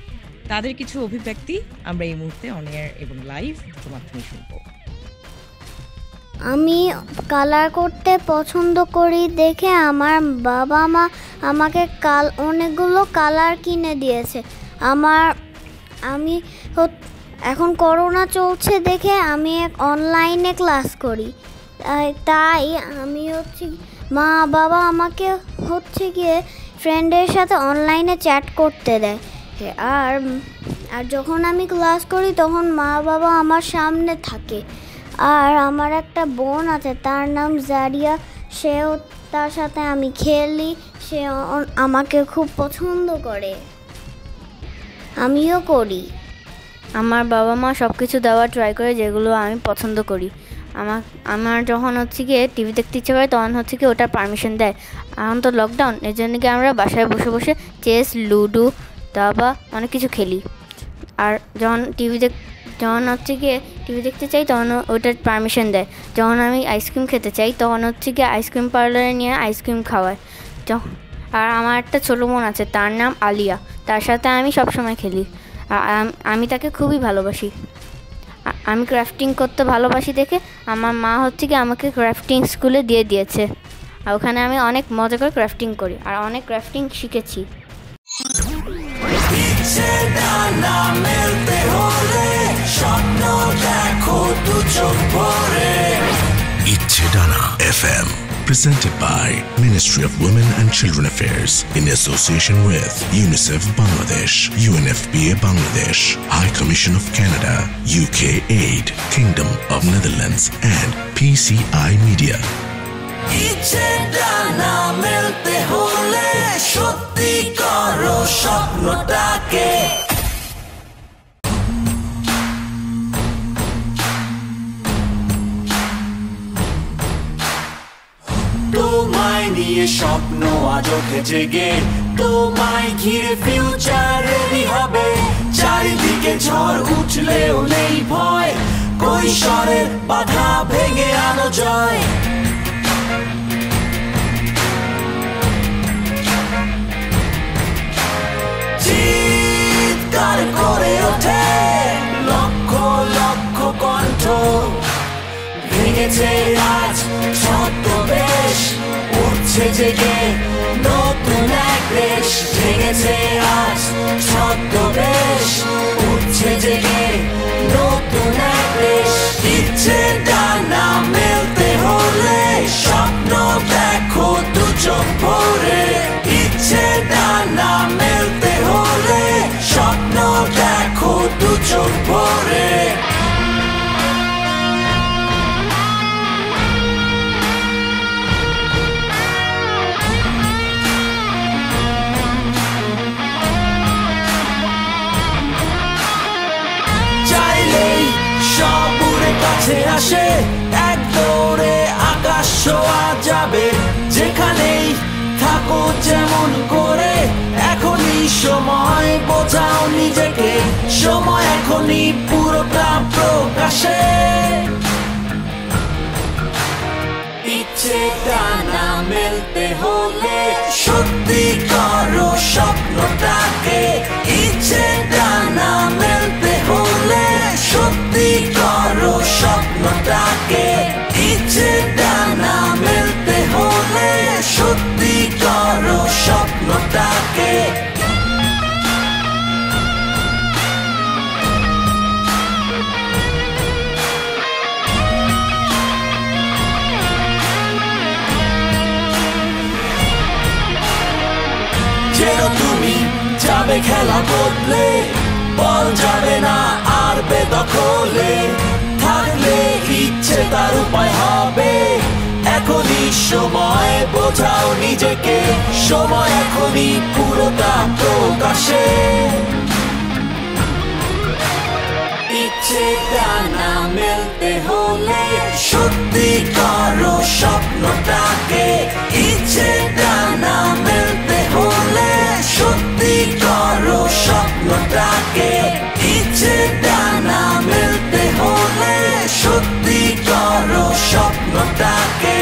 [SPEAKER 2] তাদের কিছু অভিব্যক্তি আমরা এই মুহূর্তে অন এয়ার এবং লাইভ দুটো মাধ্যমে শুনবো।
[SPEAKER 5] আমি কালার করতে পছন্দ করি দেখে আমার বাবা মা আমাকে অনেকগুলো কালার কিনে দিয়েছে। আমি এখন করোনা চলছে দেখে আমি অনলাইনে ক্লাস করি, তাই আমি মা বাবা আমাকে গিয়ে ফ্রেন্ডের সাথে অনলাইনে চ্যাট করতে দেয়। আর যখন আমি ক্লাস করি তখন মা বাবা আমার সামনে থাকে। আর আমার একটা বোন আছে, তার নাম জারিয়া, তার সাথে আমি খেলি, সে আমাকে খুব পছন্দ করে, আমিও করি।
[SPEAKER 6] আমার বাবা মা সব কিছু দেওয়ার ট্রাই করে যেগুলো আমি পছন্দ করি। আমার যখন গিয়ে টিভি দেখতে ইচ্ছে করে তখন গিয়ে ওটার পারমিশন দেয়। এখন তো লকডাউন, এর জন্য গিয়ে আমরা বাসায় বসে বসে চেস, লুডো, দাবা অনেক কিছু খেলি। আর যখন যখন হচ্ছে গিয়ে টিভি দেখতে চাই তখন ওটার পারমিশন দেয়। যখন আমি আইসক্রিম খেতে চাই তখন হচ্ছে গিয়ে আইসক্রিম পার্লারে নিয়ে আইসক্রিম খাওয়ায়। আর আমার একটা ছোটো বোন আছে, তার নাম আলিয়া, তার সাথে আমি সবসময় খেলি। আমি তাকে খুবই ভালোবাসি। আমি ক্রাফটিং করতে ভালোবাসি দেখে আমার মা হচ্ছে কি আমাকে ক্রাফটিং স্কুলে দিয়ে দিয়েছে, আর ওখানে আমি অনেক মজা করে ক্রাফটিং করি আর অনেক ক্রাফটিং শিখেছি।
[SPEAKER 1] ইচ্ছে ডানা FM, presented by Ministry of Women and Children Affairs in association with UNICEF Bangladesh, UNFPA Bangladesh, High Commission of Canada, UK Aid, Kingdom of Netherlands and PCI Media.
[SPEAKER 7] ইচ্ছে ডানা মেলতে হলে সত্যি করো স্বপ্নটাকে। তোমায় নিয়ে স্বপ্ন আজ ওঠে জেগে, তোমায় ঘিরে ফিউচার রেডি হবে। চারিদিকে ঝড় উঠলেও নেই ভয়, কৈশোরের বাধা ভেঙে আনো জয়। চিৎকার করে ওঠে লক্ষ লক্ষ কণ্ঠ, ভেঙেছে আজ ছদ্মবেশ, উঠছে জেগে নতুন এক দেশ। ভেঙেছে আজ ছদ্মবেশ, উঠছে জেগে নতুন এক দেশ। ইচ্ছে ডানা মেলতে হলে স্বপ্ন দেখো দু চোখ ভরে। ইচ্ছে ডানা মেলতে হলে স্বপ্ন দেখো দু চোখ ভরে। কাছে আসে এক দৌড়ে আকাশ ছোঁয়া যাবে। যেখানেই থাকো যেমন করে এখনই সময় বোঝাও নিজেকে। সময় এখনই পুরোটা প্রকাশে। ইচ্ছে ডানা মেলতে হলে সত্যি করো স্বপ্নটাকে। ইচ্ছে ডানা মেলতে হলে সত্যি করো স্বপ্নটাকে। ইচ্ছে ডানা মেলতে হলে সত্যি করো স্বপ্নটাকে। তুমি যাবে খেলা বদলে, বল যাবে না আর বেদখলে। থাকলে ইচ্ছে তার উপায় হবে। এখনই সময় বোঝাও নিজেকে। সময় এখনই পুরোটা প্রকাশে। ইচ্ছে ডানা মেলতে হলে সত্যি করো স্বপ্নটাকে। ইচ্ছে ডানা মেলতে হলে সত্যি করো স্বপ্নটাকে। ইচ্ছে ডানা মেলতে হলে সত্যি করো স্বপ্নটাকে।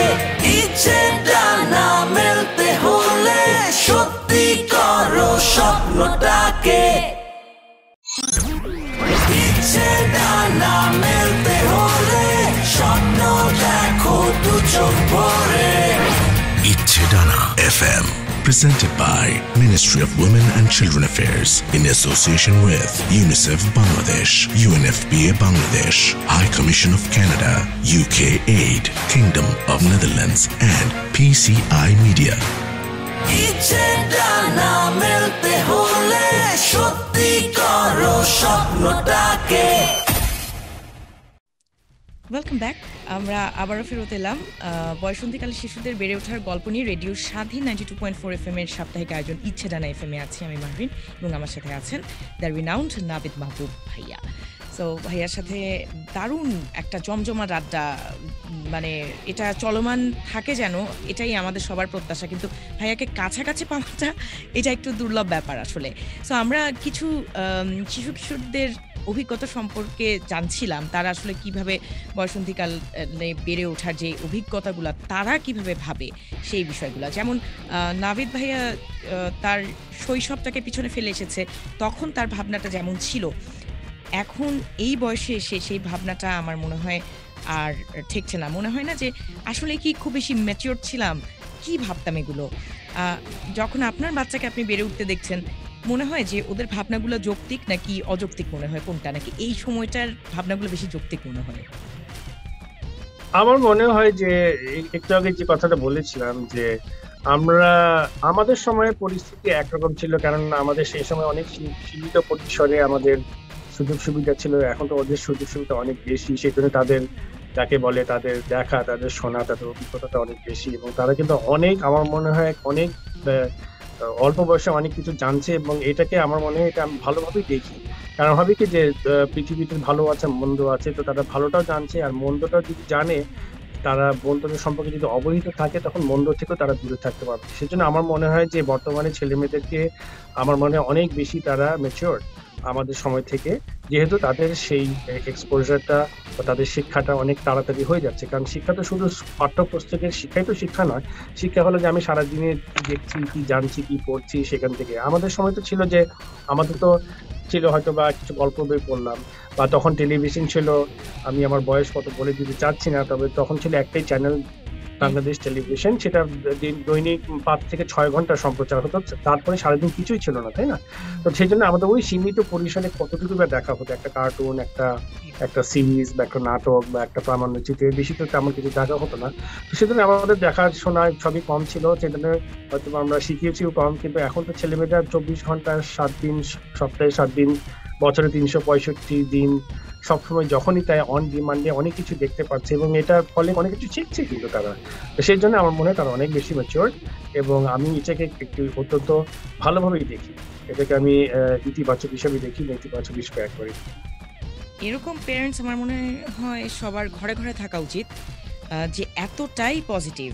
[SPEAKER 7] ইচ্ছে ডানা মেলতে হলে সত্যি করো স্বপ্নটাকে। ইচ্ছে ডানা মেলতে হলে স্বপ্ন দেখো দু চোখ ভরে।
[SPEAKER 1] ইচ্ছে ডানা FM, presented by Ministry of Women and Children Affairs in association with UNICEF Bangladesh, UNFPA Bangladesh, High Commission of Canada, UK Aid, Kingdom of Netherlands and PCI Media.
[SPEAKER 7] ইচ্ছে ডানা মেলতে হলে সত্যি করো স্বপ্নটাকে।
[SPEAKER 2] Welcome back. আমরা আবারও ফেরত এলাম বয়সন্ধিকালে শিশুদের বেড়ে ওঠার গল্প নিয়ে রেডিও স্বাধীন 92.4 FM এর সাপ্তাহিক আয়োজন ইচ্ছে ডানা FM এ আছি আমি মাহরিন, এবং আমার সাথে আছেন দ্য রিনাউন্ড নাবিদ মাহবুব ভাইয়া। সো ভাইয়ার সাথে দারুণ একটা জমজমাট আড্ডা মানে এটা চলমান থাকে যেন, এটাই আমাদের সবার প্রত্যাশা। কিন্তু ভাইয়াকে কাছাকাছি পাওয়াটা এটা একটু দুর্লভ ব্যাপার আসলে। সো আমরা কিছু শিশু কিশোরদের অভিজ্ঞতা সম্পর্কে জানছিলাম, তারা আসলে কিভাবে বয়সন্ধিকালে বেড়ে ওঠার যে অভিজ্ঞতাগুলা তারা কিভাবে ভাবে সেই বিষয়গুলা। যেমন নাভিদ ভাইয়া তার শৈশবটাকে পিছনে ফেলে এসেছে, তখন তার ভাবনাটা যেমন ছিল, এখন এই বয়সে এসে সেই ভাবনাটা আমার মনে হয় আর ঠেকছে না। মনে হয় না যে আসলে কি খুব বেশি ম্যাচিওর ছিলাম, কি ভাবতাম এগুলো। যখন আপনার বাচ্চাকে আপনি বেড়ে উঠতে দেখছেন, মনে হয় যে ওদের ভাবনাগুলো যৌক্তিক নাকি অযৌক্তিক মনে হয়, কোনটা? নাকি এই সময়টার ভাবনাগুলো বেশি যৌক্তিক মনে হয়?
[SPEAKER 3] আমার মনে হয় যে একটু আগে যে কথাটা বলেছিলাম যে আমাদের সময়ে পরিস্থিতি একরকম ছিল, কারণ আমাদের সেই সময় অনেক সীমিত পরিসরে আমাদের সুযোগ সুবিধা ছিল। এখন তো ওদের সুযোগ সুবিধা অনেক বেশি, সেজন্য তাদের যাকে বলে তাদের দেখা, তাদের শোনা, তাদের অভিজ্ঞতাটা অনেক বেশি, এবং তারা কিন্তু অনেক, আমার মনে হয় অনেক অল্প বয়সে অনেক কিছু জানছে, এবং এটাকে আমার মনে হয় এটা আমি ভালোভাবেই দেখি। কারণ হবে কি যে পৃথিবীতে ভালো আছে মন্দ আছে, তো তারা ভালোটাও জানছে, আর মন্দটা যদি জানে, তারা মন্দের সম্পর্কে যদি অবহিত থাকে, তখন মন্দ থেকেও তারা দূরে থাকতে পারবে। সেজন্য আমার মনে হয় যে বর্তমানে ছেলে মেয়েদেরকে আমার মনে হয় অনেক বেশি তারা ম্যাচিওর আমাদের সময় থেকে, যেহেতু তাদের সেই এক্সপোজারটা বা তাদের শিক্ষাটা অনেক তাড়াতাড়ি হয়ে যাচ্ছে। কারণ শিক্ষা তো শুধু পাঠ্যপুস্তকের শিক্ষাই তো শিক্ষা নয়, শিক্ষা হলো যে আমি সারাদিনে কি দেখছি, কি জানছি, কি পড়ছি সেখান থেকে। আমাদের সময় তো ছিল যে আমাদের তো ছিল হয়তো বা কিছু গল্প বই পড়লাম, বা তখন টেলিভিশন ছিল, আমি আমার বয়স কত বলে দিতে চাচ্ছি না, তবে তখন ছিল একটাই চ্যানেল, বাংলাদেশ টেলিভিশন, সেটা দৈনিক 5 থেকে 6 ঘন্টা সম্প্রচার হতো, তারপরে সারাদিন কিছুই ছিল না, তাই না? তো সেই জন্য আমাদের ওই সীমিত পরিসরে কতটুকু বা দেখা হতো, একটা কার্টুন, একটা সিরিজ বা একটা নাটক বা একটা প্রামাণ্যচিত্র, বেশি তো তেমন কিছু দেখা হতো না। তো সেজন্য আমাদের দেখাশোনা সবই কম ছিল, সেজন্য হয়তো আমরা শিখিয়েছিও কম। কিন্তু এখন তো ছেলেমেয়েরা 24 ঘন্টা 7 দিন, সপ্তাহে 7 দিন, বছরে 365 দিন, সবসময় যখনই তাই অন ডিমান্ডে অনেক কিছু দেখতে পাচ্ছে, এবং এটার ফলে অনেক কিছু শিখছে কিন্তু তারা। তো সেই জন্য আমার মনে হয় তারা অনেক বেশি ম্যাচিওর, এবং আমি এটাকে একটু অত্যন্ত ভালোভাবেই দেখি। এটাকে আমি ইতিবাচক হিসেবে দেখি, নেতিবাচক হিসেবে একবারই।
[SPEAKER 2] এরকম প্যারেন্টস আমার মনে হয় সবার ঘরে ঘরে থাকা উচিত, যে এতটাই পজিটিভ,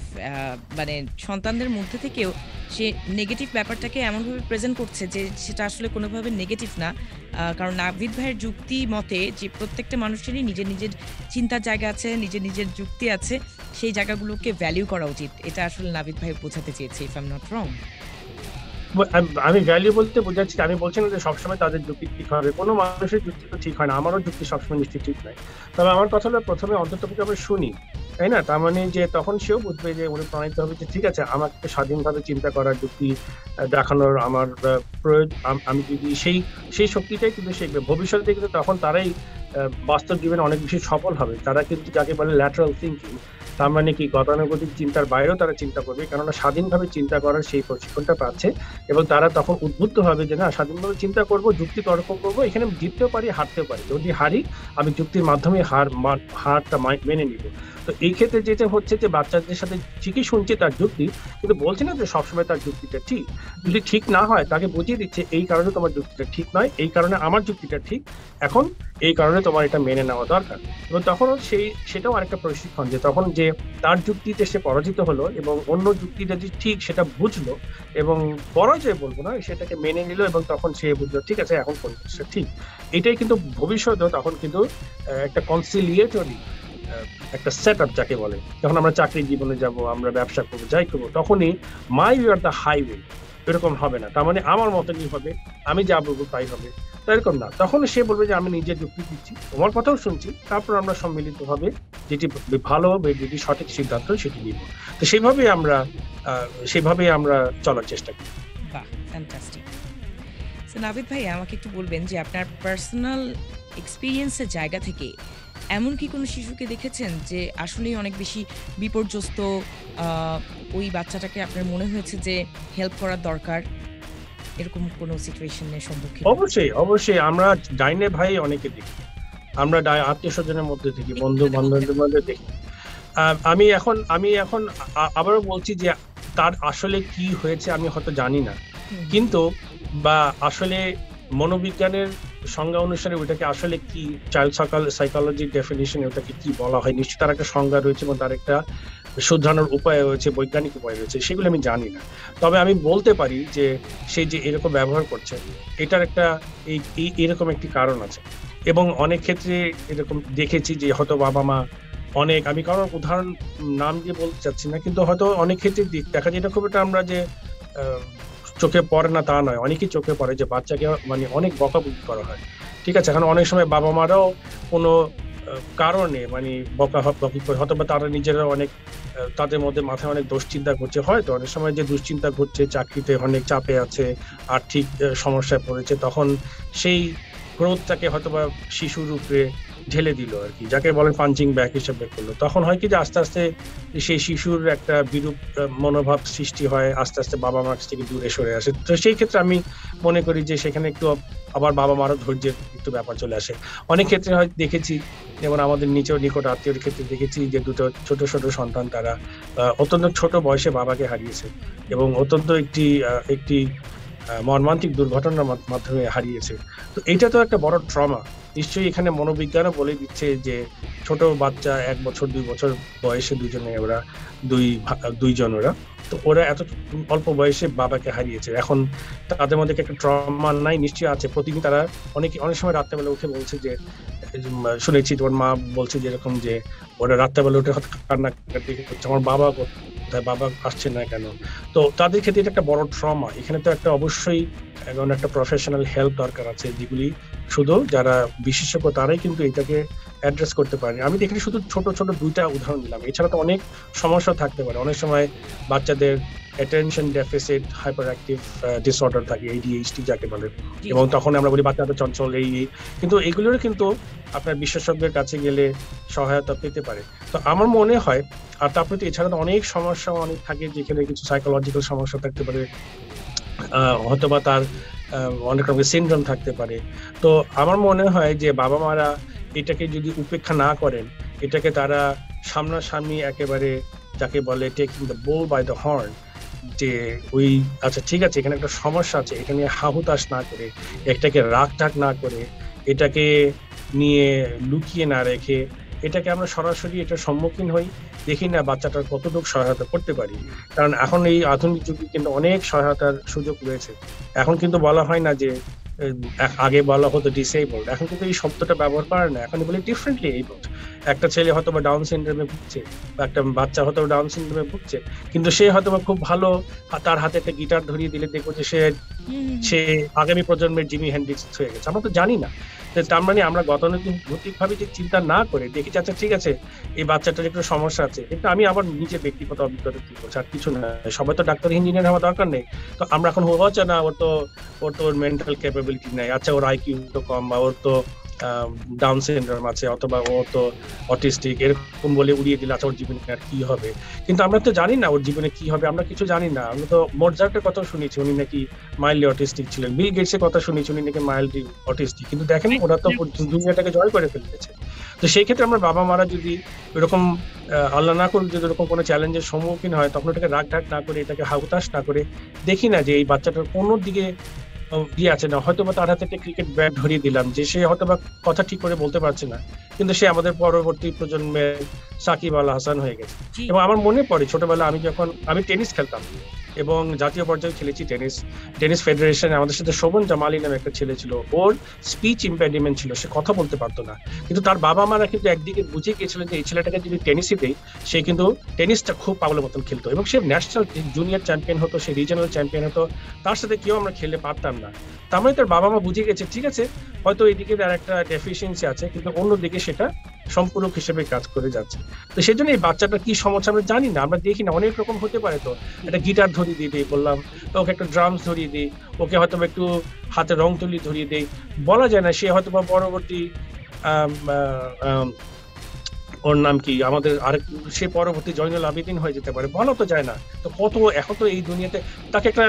[SPEAKER 2] মানে সন্তানদের মধ্যে থেকেও সে নেগেটিভ ব্যাপারটাকে এমনভাবে প্রেজেন্ট করছে যে সেটা আসলে কোনোভাবে নেগেটিভ না। কারণ নাভিদ ভাইয়ের যুক্তি মতে যে প্রত্যেকটা মানুষেরই নিজের নিজের চিন্তার জায়গা আছে, নিজের নিজের যুক্তি আছে, সেই জায়গাগুলোকে ভ্যালিউ করা উচিত। এটা আসলে নাভিদ ভাই বোঝাতে চেয়েছে, if I am not wrong.
[SPEAKER 3] আমি ভ্যালু বলতে বোঝাচ্ছি, আমি বলছি না যে সবসময় তাদের যুক্তি ঠিক হবে, কোনো মানুষের যুক্তি তো ঠিক হয় না, আমারও যুক্তি সবসময় নিশ্চয়ই ঠিক নয়। তবে আমার কথা হলো প্রথমে অন্ততপক্ষে আমরা শুনি, তাই না? তার মানে যে তখন সেও বুঝবে যে উনি প্রণীত হবে যে ঠিক আছে, আমাকে স্বাধীনভাবে চিন্তা করার, যুক্তি দেখানোর আমার প্রয়োজন, আমি যদি সেই শক্তিটাই কিন্তু শিখবে ভবিষ্যতে, কিন্তু তখন তারাই বাস্তব জীবনে অনেক বেশি সফল হবে। তারা কিন্তু যাকে বলে ল্যাটারাল থিঙ্কিং, তার মানে কি গতানুগতিক চিন্তার বাইরেও তারা চিন্তা করবে, কেননা স্বাধীনভাবে চিন্তা করার সেই প্রশিক্ষণটা পাচ্ছে, এবং তারা তখন উদ্বুদ্ধ হবে যে না, স্বাধীনভাবে চিন্তা করব, যুক্তি তর্ক করবো, এখানে জিততেও পারি, হারতেও পারি, যদি হারি আমি যুক্তির মাধ্যমে হারটা মেনে নিব। তো এই ক্ষেত্রে যেটা হচ্ছে যে বাচ্চাদের সাথে ঠিকই শুনছে তার যুক্তি, কিন্তু বলছে না যে সবসময় তার যুক্তিটা ঠিক। যদি ঠিক না হয় তাকে বুঝিয়ে দিচ্ছে এই কারণে তোমার যুক্তিটা ঠিক নয়, এই কারণে আমার যুক্তিটা ঠিক, এখন এই কারণে তোমার এটা মেনে নেওয়া দরকার। এবং তখন সেটাও আরেকটা প্রশিক্ষণ, যে তখন যে তার যুক্তিতে সে পরাজিত হলো এবং অন্য যুক্তিটা যে ঠিক সেটা বুঝলো, এবং পরাজয় বলবো না, সেটাকে মেনে নিল, এবং তখন সে বুঝলো ঠিক আছে এখন কোন জিনিসটা ঠিক। এটাই কিন্তু ভবিষ্যতেও তখন কিন্তু একটা কনসিলিয়েটরি একটা সেট আপ যাকে বলে, যখন আমরা চাকরি জীবনে যাব, আমরা ব্যবসা করবো, যাই করবো, তখনই my way or the highway, এরকম হবে না। তার মানে আমার মতনই হবে, আমি যা বলবো তাই হবে, এরকম না। তখন সে বলবে যে আমি নিজের যুক্তি দিচ্ছি, তোমার কথাও শুনছি, তারপর আমরা সম্মিলিত হবে যেটি ভালো হবে, যেটি সঠিক সিদ্ধান্ত সেটি নিব। তো সেভাবেই আমরা চলার চেষ্টা করি।
[SPEAKER 2] বাহ, ফ্যান্টাস্টিক। সো নাভিদ ভাই, আমাকে একটু বলবেন যে আপনার পার্সোনাল এক্সপিরিয়েন্সের জায়গা থেকে এমন কি কোনো শিশুকে দেখেছেন যে আসলেই অনেক বেশি বিপর্যস্ত, ওই বাচ্চাটাকে আপনার মনে হয়েছে যে হেল্প করার দরকার, এরকম কোনো সিচুয়েশনের সম্মুখীন?
[SPEAKER 3] অবশ্যই আমরা ডাইনে ভাই অনেকে দেখি, আমরা আত্মীয় স্বজনের মধ্যে দেখি, বন্ধু বান্ধবদের মধ্যে দেখি। আমি এখন আবারও বলছি যে তার আসলে কি হয়েছে আমি হয়তো জানি না, কিন্তু বা আসলে মনোবিজ্ঞানের সংজ্ঞা অনুসারে ওইটাকে আসলে কি চাইল্ড সাইকোলজি ডেফিনিশন ওটাকে কি বলা হয়, নিশ্চয়ই তার একটা সংজ্ঞা রয়েছে এবং তার একটা শুধরানোর উপায় রয়েছে, বৈজ্ঞানিক উপায় রয়েছে, সেগুলো আমি জানি না। তবে আমি বলতে পারি যে সে যে এরকম ব্যবহার করছে এটার একটা এরকম একটি কারণ আছে। এবং অনেক ক্ষেত্রে এরকম দেখেছি যে হয়তো বাবা মা অনেক, আমি কারোর উদাহরণ নাম দিয়ে বলতে চাচ্ছি না, কিন্তু হয়তো অনেক ক্ষেত্রে দেখা যায়, এটা খুব একটা আমরা যে চোখে পড়ে না তা নয়, অনেকেই চোখে পড়ে যে বাচ্চাকে মানে অনেক বকাবকি করা হয়। ঠিক আছে, এখন অনেক সময় বাবা মারাও কোনো কারণে মানে বকাবকি করে, হয়তো বা তারা নিজেরা অনেক তাদের মধ্যে মাথায় অনেক দুশ্চিন্তা করছে, হয়তো অনেক সময় যে দুশ্চিন্তা করছে, চাকরিতে অনেক চাপে আছে, আর্থিক সমস্যায় পড়েছে, তখন সেই ক্রোধটাকে হয়তো বা শিশুর উপরে ঢেলে দিল আর কি, যাকে বলেন পাঞ্চিং ব্যাগ হিসেবে করলো। তখন হয় কি যে আস্তে আস্তে সেই শিশুর একটা বিরূপ মনোভাব সৃষ্টি হয়, আস্তে আস্তে বাবা মার থেকে দূরে সরে আসে। তো সেই ক্ষেত্রে আমি মনে করি যে সেখানে একটু আবার বাবা মারও ধৈর্যের একটু ব্যাপার চলে আসে। অনেক ক্ষেত্রে হয় দেখেছি, যেমন আমাদের নিকট আত্মীয়র ক্ষেত্রে দেখেছি যে দুটো ছোট ছোট সন্তান তারা অত্যন্ত ছোট বয়সে বাবাকে হারিয়েছে এবং অত্যন্ত একটি মর্মান্তিক দুর্ঘটনার মাধ্যমে হারিয়েছে। তো এইটা তো একটা বড় ট্রমা। নিশ্চয়ই এখানে মনোবিজ্ঞানও বলে দিচ্ছে যে ছোট বাচ্চা 1 বছর 2 বছর বয়সে দুজনে ওরা দুইজন ওরা, তো ওরা এত অল্প বয়সে বাবাকে হারিয়েছে। এখন তাদের মধ্যে একটা ট্রমা নাই, নিশ্চয়ই আছে। প্রতিদিন তারা অনেক সময় রাত্রেবেলা উঠে বলছে যে, শুনেছি তোর মা বলছে যেরকম যে ওরা রাত্রেবেলা উঠে কান্নাকাটি করছে, আমার বাবা কোথায়, বাবা আসছে না কেন। তো তাদের ক্ষেত্রে এটা একটা বড় ট্রমা। এখানে তো একটা অবশ্যই এখন একটা প্রফেশনাল হেল্প দরকার আছে, যেগুলি শুধু যারা বিশেষজ্ঞ তারাই কিন্তু এটাকে অ্যাড্রেস করতে পারে। আমি এখানে শুধু ছোট ছোট 2টা উদাহরণ দিলাম, এছাড়া তো অনেক সমস্যা থাকতে পারে। অনেক সময় বাচ্চাদের attention deficit hyper active disorder থাকে, ADHD যাকে বলে, এবং তখন আমরা বলি বাচ্চাদের চঞ্চল কিন্তু এগুলোর কিন্তু আপনার বিশেষজ্ঞের কাছে গেলে সহায়তা পেতে পারে। তো আমার মনে হয়, আর তারপরে তো এছাড়া তো অনেক সমস্যা অনেক থাকে, যেখানে কিছু সাইকোলজিক্যাল সমস্যা থাকতে পারে, হয়তো বা তার অনেক রকমের সিনড্রোম থাকতে পারে। তো আমার মনে হয় যে বাবা মারা এটাকে যদি উপেক্ষা না করেন, এটাকে তারা সামনাসামনি একেবারে যাকে বলে taking the bull by the horn, যে ওই আচ্ছা ঠিক আছে এখানে একটা সমস্যা আছে, এটা নিয়ে হাহুতাশ না করে, এটাকে রাগটাগ না করে, এটাকে নিয়ে লুকিয়ে না রেখে, এটাকে আমরা সরাসরি এটার সম্মুখীন হই, দেখি না বাচ্চাটার কতটুকু সহায়তা করতে পারি। কারণ এখন এই আধুনিক যুগে কিন্তু অনেক সহায়তার সুযোগ রয়েছে। এখন কিন্তু বলা হয় না যে, আগে বলা হতো ডিসেবলড, এখন কিন্তু এই শব্দটা ব্যবহার করে না, এখন বলে ডিফারেন্টলি এবলড। একটা ছেলে হয়তো বা ডাউন সিনড্রোমে ভুগছে, বা একটা বাচ্চা হয়তো ডাউন সিনড্রোমে ভুগছে, কিন্তু সে হয়তো বা খুব ভালো, তার হাতে একটা গিটার ধরিয়ে দিলে দেখবো যে সে আগামী প্রজন্মের জিমি হেন্ড্রিক্স হয়ে গেছে। আমরা তো জানি না। তার মানে আমরা গতানুগতিক ভাবে যে চিন্তা না করে দেখি, আচ্ছা ঠিক আছে এই বাচ্চাটার একটু সমস্যা আছে, এটা আমি আবার নিজের ব্যক্তিগত অভিজ্ঞতা কি করছি, আর কিছু না। সবাই তো ডাক্তার ইঞ্জিনিয়ার হওয়া দরকার নেই। তো আমরা এখন হচ্ছে না ওর তো মেন্টাল ক্যাপাবিলিটি নাই, আচ্ছা ওর IQ তো কম, বা ওর তো ডাউন সিনড্রোম আছে, অথবা ও তো অটিস্টিক, এরকম বলে উড়িয়ে দিলে আচ্ছা ওর জীবনে আর কি হবে। কিন্তু আমরা তো জানি না ওর জীবনে কি হবে, আমরা কিছু জানি না। আমরা তো মোৎসার্টের কথা শুনেছি, উনি নাকি মাইল্ডলি অটিস্টিক ছিলেন। বিল গেটসের কথা শুনেছি, উনি নাকি মাইল্ডলি অটিস্টিক। কিন্তু দেখেন ওরা তো দুনিয়াটাকে জয় করে ফেলেছে। তো সেই ক্ষেত্রে আমরা বাবা মারা যদি এরকম আল্লাহ না করুক যদি এরকম কোনো চ্যালেঞ্জের সম্মুখীন হয়, তখন এটাকে রাগ ঢাক না করে, এটাকে হাহুতাশ না করে দেখি না যে এই বাচ্চাটার কোনো দিকে দিয়ে আছে না। হয়তো বা তার হাতে একটা ক্রিকেট ব্যাট ধরিয়ে দিলাম, যে সে হয়তো বা কথা ঠিক করে বলতে পারছে না, কিন্তু সে আমাদের পরবর্তী প্রজন্মের সাকিব আল হাসান হয়ে গেছে। এবং আমার মনে পড়ে ছোটবেলা আমি টেনিস খেলতাম এবং জাতীয় পর্যায়ে খেলেছি টেনিস ফেডারেশনে। আমাদের সাথে শোভন জামালি নামে একটা ছেলে ছিল, ওর স্পিচ ইম্পেডিমেন্ট ছিল, সে কথা বলতে পারতো না। কিন্তু তার বাবা মারা কিন্তু একদিকে বুঝে গিয়েছিলেন যে এই ছেলেটাকে যদি টেনিসই দেই, সে কিন্তু টেনিসটা খুব পাগলের মতন খেলতো, এবং সে ন্যাশনাল জুনিয়র চ্যাম্পিয়ন হতো, সে রিজনাল চ্যাম্পিয়ন হতো। তার সাথে কেউ আমরা খেলতে পারতাম না। তার মানে তার বাবা মা বুঝে গেছে, ঠিক আছে হয়তো এইদিকে তার একটা ডেফিসিয়েন্সি আছে, কিন্তু অন্যদিকে সেটা সম্পূরক হিসেবে কাজ করে যাচ্ছে। তো সেই জন্য এই বাচ্চাটা কি সমস্যা আমরা জানি না, আমরা দেখি না। অনেক রকম হতে পারে, তো একটা গিটার ধরিয়ে দিয়ে বললাম, ওকে একটা ড্রামস ধরিয়ে দিই, ওকে হয়তো একটু হাতে রং তুলি ধরিয়ে দেই, বলা যায় না সে হয়তো বা পরবর্তী ওর নাম কি আমাদের আরেক, সে পরবর্তী জয়নুল আবেদিন হয়ে যেতে পারে, বলা তো যায় না। তো কত এখন তো এই দুনিয়াতে তাকে একটা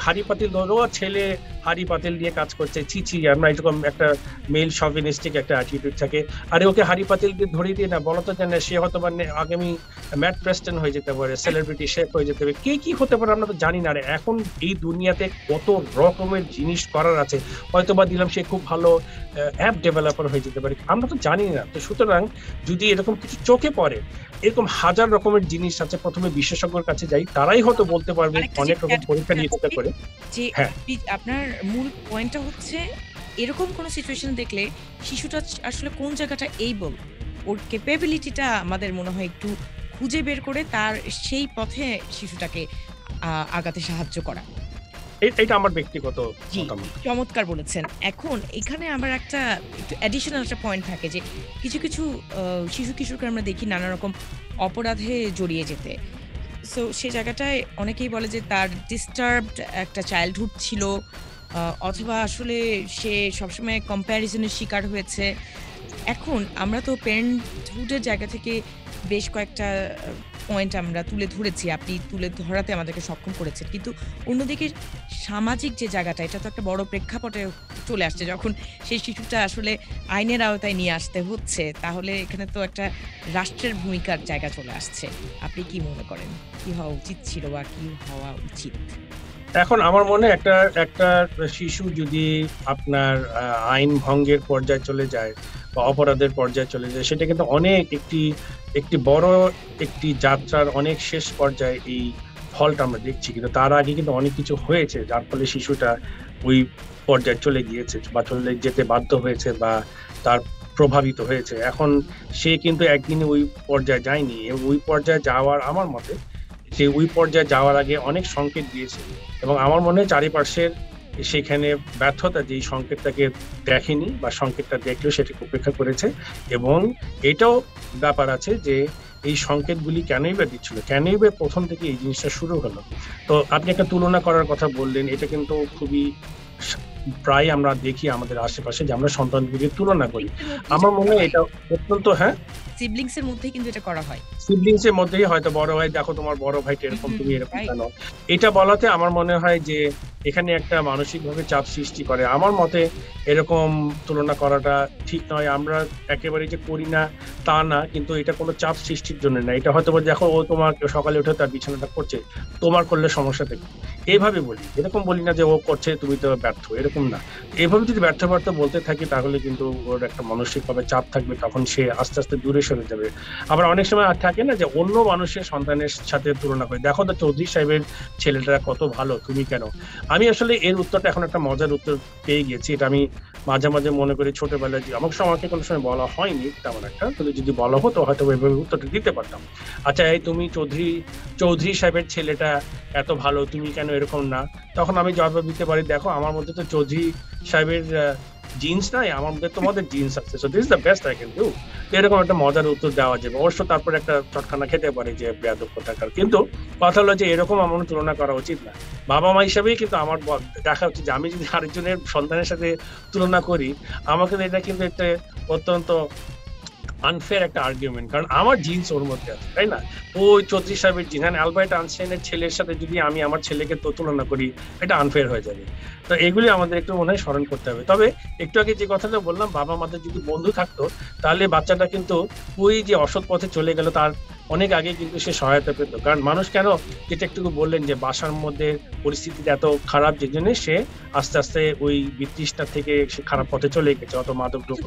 [SPEAKER 3] হাড়ি পাতিল ধরো, ছেলে হাড়ি পাতিল দিয়ে কাজ করছে, চিচি আমরা এরকম একটা মেল শভিনিস্টিক একটা অ্যাটিটিউড থাকে। আরে ওকে হাড়ি পাতিল দিয়ে ধরিয়ে দিয়ে না, বলা তো যায় না, সে হয়তো মানে আগামী ম্যাট প্রেস্টন হয়ে যেতে পারে, সেলিব্রিটি শেফ হয়ে যেতে পারে, কে কি হতে পারে আমরা তো জানি না। আর এখন এই দুনিয়াতে কত রকমের জিনিস করার আছে, হয়তো বা দিলাম সে খুব ভালো অ্যাপ ডেভেলপার হয়ে যেতে পারে, আমরা তো জানি না। তো সুতরাং যদি এরকম কিছু চোখে পড়ে, এরকম হাজার রকমের জিনিস আছে, প্রথমে বিশেষজ্ঞের কাছে যাই, তারাই হয়তো বলতে পারবে অনেক রকম পরীক্ষা নিরীক্ষা করে।
[SPEAKER 2] যে
[SPEAKER 3] হ্যাঁ,
[SPEAKER 2] আপনার মূল পয়েন্টটা হচ্ছে এরকম কোন সিচুয়েশন দেখলে শিশুটা আসলে কোন জায়গাটা এবল, ওর ক্যাপাবিলিটিটা আমাদের মনে হয় একটু খুঁজে বের করে তার সেই পথে শিশুটাকে আগাতে সাহায্য করা।
[SPEAKER 3] এটা আমার ব্যক্তিগত মতামত।
[SPEAKER 2] চমৎকার বলেছেন। এখন এখানে আমার একটা একটু অ্যাডিশনাল একটা পয়েন্ট থাকে যে কিছু কিছু শিশু কিশোরকে আমরা দেখি নানা রকম অপরাধে জড়িয়ে যেতে। সো সে জায়গাটায় অনেকেই বলে যে তার ডিস্টার্বড একটা চাইল্ডহুড ছিল, অথবা আসলে সে সবসময় কম্প্যারিজনের শিকার হয়েছে। এখন আমরা তো প্যারেন্টহুডের জায়গা থেকে বেশ কয়েকটা পয়েন্ট আমরা তুলে ধরেছি, আপনি তুলে ধরাতে আমাদেরকে সক্ষম করেছেন, কিন্তু অন্যদিকে সামাজিক যে জায়গাটা, এটা তো একটা বড় প্রেক্ষাপটে চলে আসছে। যখন সেই শিশুটা আসলে আইনের আওতায় নিয়ে আসতে হচ্ছে, তাহলে এখানে তো একটা রাষ্ট্রের ভূমিকার জায়গা চলে আসছে। আপনি কি মনে করেন কি হওয়া উচিত ছিল বা কি হওয়া উচিত?
[SPEAKER 3] এখন আমার মনে একটা একটা শিশু যদি আপনার আইন ভঙ্গের পর্যায়ে চলে যায় বা অপরাধের পর্যায়ে চলে যায়, সেটা কিন্তু অনেক একটি বড় একটি যাত্রার অনেক শেষ পর্যায়ে এই ফলটা আমরা দেখছি। কিন্তু তার আগে কিন্তু অনেক কিছু হয়েছে যার ফলে শিশুটা ওই পর্যায়ে চলে গিয়েছে বা চলে যেতে বাধ্য হয়েছে বা তার প্রভাবিত হয়েছে। এখন সে কিন্তু একদিনে ওই পর্যায়ে যায়নি, এবং ওই পর্যায়ে যাওয়ার আমার মতে সে ওই পর্যায়ে যাওয়ার আগে অনেক সংকেত দিয়েছে, এবং আমার মনে হয় চারিপাশের সেখানে ব্যর্থতা যেই সংকেতটাকে দেখেনি বা সংকেতটা দেখলেও সেটাকে উপেক্ষা করেছে। এবং এটাও ব্যাপার আছে যে এই সংকেতগুলি কেনই বা দিচ্ছিল, কেনই বা প্রথম থেকে এই জিনিসটা শুরু হলো। তো আপনি একটা তুলনা করার কথা বললেন, এটা কিন্তু খুবই প্রায় আমরা দেখি আমাদের আশেপাশে যে আমরা সন্তানগুলিকে তুলনা করি। আমার মনে হয় এটা অত্যন্ত, হ্যাঁ,
[SPEAKER 2] সিবলিংস এর মধ্যে কিন্তু এটা করা হয়,
[SPEAKER 3] সিবলিংস এর মধ্যেই হয়তো বড় ভাই দেখো তোমার বড় ভাইটা এরকম, তুমি এরকম কেন, এটা বলাতে আমার মনে হয় যে এখানে একটা মানসিকভাবে চাপ সৃষ্টি করে। আমার মতে এরকম তুলনা করাটা ঠিক নয়। আমরা একেবারে যে করি না তা না, কিন্তু এটা কোনো চাপ সৃষ্টির জন্য না। এটা হয়তো দেখো ও তোমার সকালে উঠে তার বিছানাটা করছে, তোমার করলে সমস্যা থেকে এইভাবে বলি, এরকম বলি না যে ও করছে তুমি তো ব্যর্থ, এরকম না। এভাবে যদি ব্যর্থ বলতে থাকি তাহলে কিন্তু ওর একটা মানসিকভাবে চাপ থাকবে, তখন সে আস্তে আস্তে দূরে সরে যাবে। আবার অনেক সময় থাকে না যে অন্য মানুষের সন্তানের সাথে তুলনা করে, দেখো তো চৌধুরী সাহেবের ছেলেটা কত ভালো, তুমি কেন। আমি আসলে এর উত্তরটা এখন একটা মজার উত্তর পেয়ে গেছি। এটা আমি মাঝে মাঝে মনে করি ছোটবেলায় আমাকে আমাকে কোনো সময় বলা হয়নি তেমন একটা, কিন্তু যদি বলা হতো হয়তো ওইভাবে উত্তরটা দিতে পারতাম। আচ্ছা, এই তুমি চৌধুরী সাহেবের ছেলেটা এত ভালো, তুমি কেন এরকম না। তখন আমি জবাব দিতে পারি, দেখো আমার মধ্যে তো চৌধুরী সাহেবের জিন্স নাই, আমার মধ্যে তোমাদের জিন্স আছে, so this is the best I can do. এরকম একটা মজার উত্তর দেওয়া যাবে। অবশ্য তারপর একটা চটখানা খেতে পারে যে বেয়াদব কোথাকার। কিন্তু কথা হলো যে এরকম আমার তুলনা করা উচিত না। বাবা মা হিসাবেই কিন্তু আমার দেখা উচিত যে আমি যদি আরেকজনের সন্তানের সাথে তুলনা করি, আমাকে এটা কিন্তু একটা অত্যন্ত আনফেয়ার একটা আর্গুমেন্ট, কারণ আমার জিন্স ওর মধ্যে আছে, তাই না? ওই চৌধুরী সাহেবের জিন্স, আলবার্ট আইনস্টাইনের ছেলের সাথে যদি আমি আমার ছেলেকে তুলনা করি, এটা আনফেয়ার হয়ে যাবে। তো এগুলি আমাদের একটু মনে হয় স্মরণ করতে হবে। তবে একটু আগে যে কথাটা বললাম, বাবা মাদের যদি বন্ধু থাকতো তাহলে বাচ্চাটা কিন্তু ওই যে অসৎ পথে চলে গেল তার অনেক আগে কিন্তু সে সহায়তা পেত। কারণ মানুষ কেন, যেটা একটু বললেন যে বাসার মধ্যে পরিস্থিতি এত খারাপ, যে জন্য সে আস্তে আস্তে ওই বিতৃষ্ণা থেকে সে খারাপ পথে চলে গেছে, অত মাদক দ্রব্য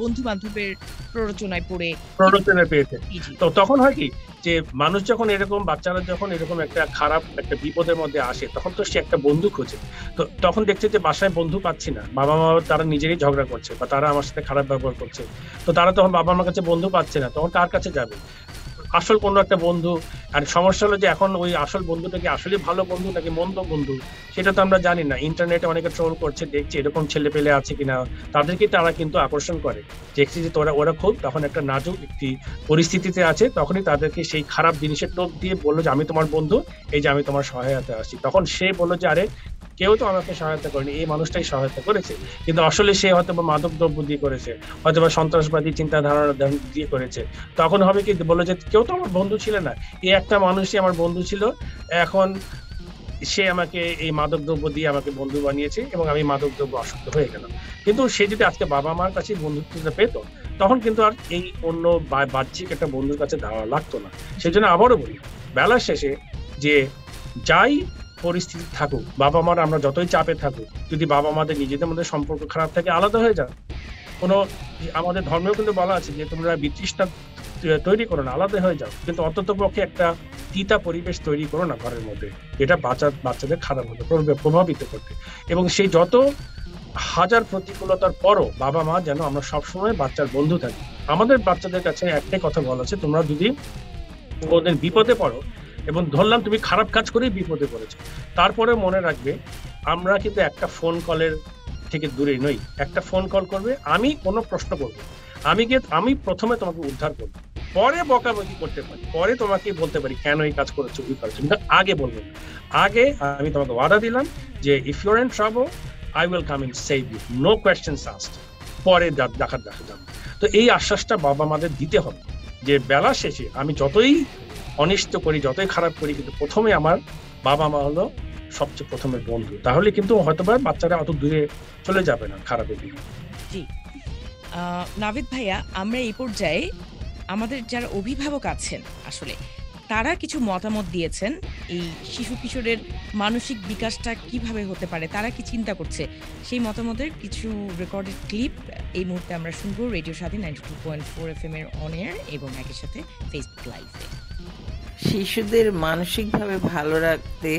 [SPEAKER 2] বন্ধু বান্ধবের প্ররোচনায়
[SPEAKER 3] পেয়েছে। তো তখন হয় কি যে মানুষ যখন এরকম, বাচ্চারা যখন এরকম একটা খারাপ একটা বিপদের মধ্যে আসে, তখন তো সে একটা বন্ধু খোঁজে। তো তখন দেখছে যে বাসায় বন্ধু পাচ্ছি না, বাবা মা তারা নিজেরই ঝগড়া করছে বা তারা আমার সাথে খারাপ ব্যবহার করছে, তো তারা তখন বাবা মার কাছে বন্ধু পাচ্ছে না, তখন কার কাছে যাবে? আসল কোনো একটা বন্ধু। আর সমস্যা হলো যে এখন ওই আসল বন্ধুটা কি আসলে ভালো বন্ধু নাকি মন্দ বন্ধু, সেটা তো আমরা জানি না। ইন্টারনেটে অনেকে ট্রোল করছে, দেখছি এরকম ছেলে পেলে আছে কিনা, তাদেরকে তারা কিন্তু আকর্ষণ করে। দেখছি যে ওরা খুব তখন একটা নাজুক একটি পরিস্থিতিতে আছে, তখনই তাদেরকে সেই খারাপ জিনিসের টোপ দিয়ে বললো যে আমি তোমার বন্ধু, এই যে আমি তোমার সহায়তা আসছি। তখন সে বললো যে আরে কেউ তো আমাকে সহায়তা করেনি, এই মানুষটাই সহায়তা করেছে। কিন্তু আসলে সে হয়তো বা মাদক দ্রব্য দিয়ে করেছে, হয়তো বা সন্ত্রাসবাদী চিন্তাধারা দিয়ে করেছে। তখন হবে কি, বলে যে কেউ তো আমার বন্ধু ছিল না, এই একটা মানুষই আমার বন্ধু ছিল, এখন সে আমাকে এই মাদক দ্রব্য দিয়ে আমাকে বন্ধু বানিয়েছে এবং আমি মাদক দ্রব্য আসক্ত হয়ে গেলাম। কিন্তু সে যদি আজকে বাবা মার কাছে বন্ধুত্বটা পেত, তখন কিন্তু আর এই অন্য বাহ্যিক একটা বন্ধুর কাছে দেওয়া লাগতো না। সেই জন্য আবারও বলি, বেলার শেষে যে যাই পরিস্থিতি থাকুক, বাবা মার আমরা যতই চাপে থাকুক, যদি বাবা মাদের নিজেদের মধ্যে সম্পর্ক খারাপ থাকে, আলাদা হয়ে যান। কোনো আমাদের ধর্মেও কিন্তু বলা আছে যে তোমরা বিতৃষ্ণা তৈরি করো না, আলাদা হয়ে যাও, কিন্তু অন্তত পক্ষে একটা তিতা পরিবেশ তৈরি করো না ঘরের মধ্যে, এটা বাচ্চাদের খারাপ হতে প্রভাবিত করতে। এবং সেই যত হাজার প্রতিকূলতার পরও বাবা মা যেন আমরা সবসময় বাচ্চার বন্ধু থাকি। আমাদের বাচ্চাদের কাছে একটাই কথা বলা আছে, তোমরা যদি ওদের বিপদে পড়ো, এবং ধরলাম তুমি খারাপ কাজ করেই বিপদে পড়েছো, তারপরে মনে রাখবে আমরা কিন্তু একটা ফোন কলের থেকে দূরে নই। একটা ফোন কল করবে, আমি কোনো প্রশ্ন করবো, আমি প্রথমে তোমাকে উদ্ধার করবো, পরে বকাবকি করতে পারি, পরে তোমাকে বলতে পারি কেন এই কাজ করেছো, কি করেছো, কিন্তু আগে বলবো না। আগে আমি তোমাকে ওয়াদা দিলাম যে if your in trouble I will come and save you, no questions asked, পরে দেখা যাবে। তো এই আশ্বাসটা বাবা মাদের দিতে হবে যে বেলা শেষে আমি যতই অনিষ্ট করি, যতই খারাপ করি, কিন্তু প্রথমে আমার বাবা মা হলো সবচেয়ে প্রথমের বন্ধু। তাহলে কিন্তু হয়তোবা বাচ্চারা অত দূরে চলে যাবে না খারাপের দিকে।
[SPEAKER 2] জি, নাভিদ ভাইয়া, আমরা এই পর্যায়ে আমাদের যারা অভিভাবক আছেন আসলে তারা কিছু মতামত দিয়েছেন এই শিশু কিশোরের মানসিক বিকাশটা কিভাবে হতে পারে, তারা কি চিন্তা করছে, সেই মতামতের কিছু রেকর্ডেড ক্লিপ এই মুহূর্তে আমরা শুনবো রেডিও স্বাধীন 92.4 FM এর অন এয়ার এবং একই সাথে ফেসবুক লাইভে।
[SPEAKER 8] শিশুদের মানসিকভাবে ভালো রাখতে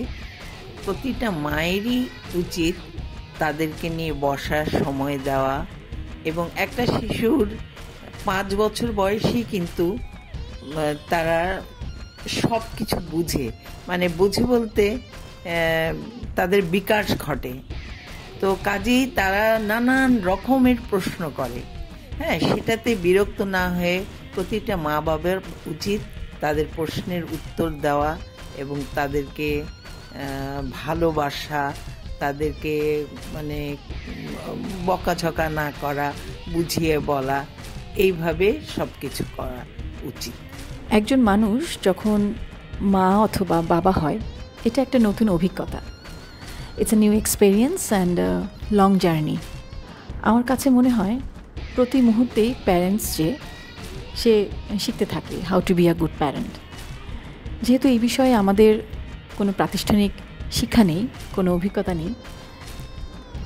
[SPEAKER 8] প্রতিটা মায়েরই উচিত তাদেরকে নিয়ে বসার সময় দেওয়া, এবং একটা শিশুর 5 বছর বয়সেই কিন্তু তারা সব কিছু বুঝে, মানে বুঝে বলতে তাদের বিকাশ ঘটে। তো কাজেই তারা নানান রকমের প্রশ্ন করে, হ্যাঁ, সেটাতে বিরক্ত না হয়ে প্রতিটা মা বাবার উচিত তাদের প্রশ্নের উত্তর দেওয়া এবং তাদেরকে ভালোবাসা, তাদেরকে মানে বকাঝকা না করা, বুঝিয়ে বলা, এইভাবে সব কিছু করা উচিত।
[SPEAKER 9] একজন মানুষ যখন মা অথবা বাবা হয়, এটা একটা নতুন অভিজ্ঞতা। It's a new experience and long journey. আমার কাছে মনে হয় প্রতি মুহূর্তেই প্যারেন্টস সে শিখতে থাকে how to be a good parent. যেহেতু এই বিষয়ে আমাদের কোনো প্রাতিষ্ঠানিক শিক্ষা নেই, কোনো অভিজ্ঞতা নেই,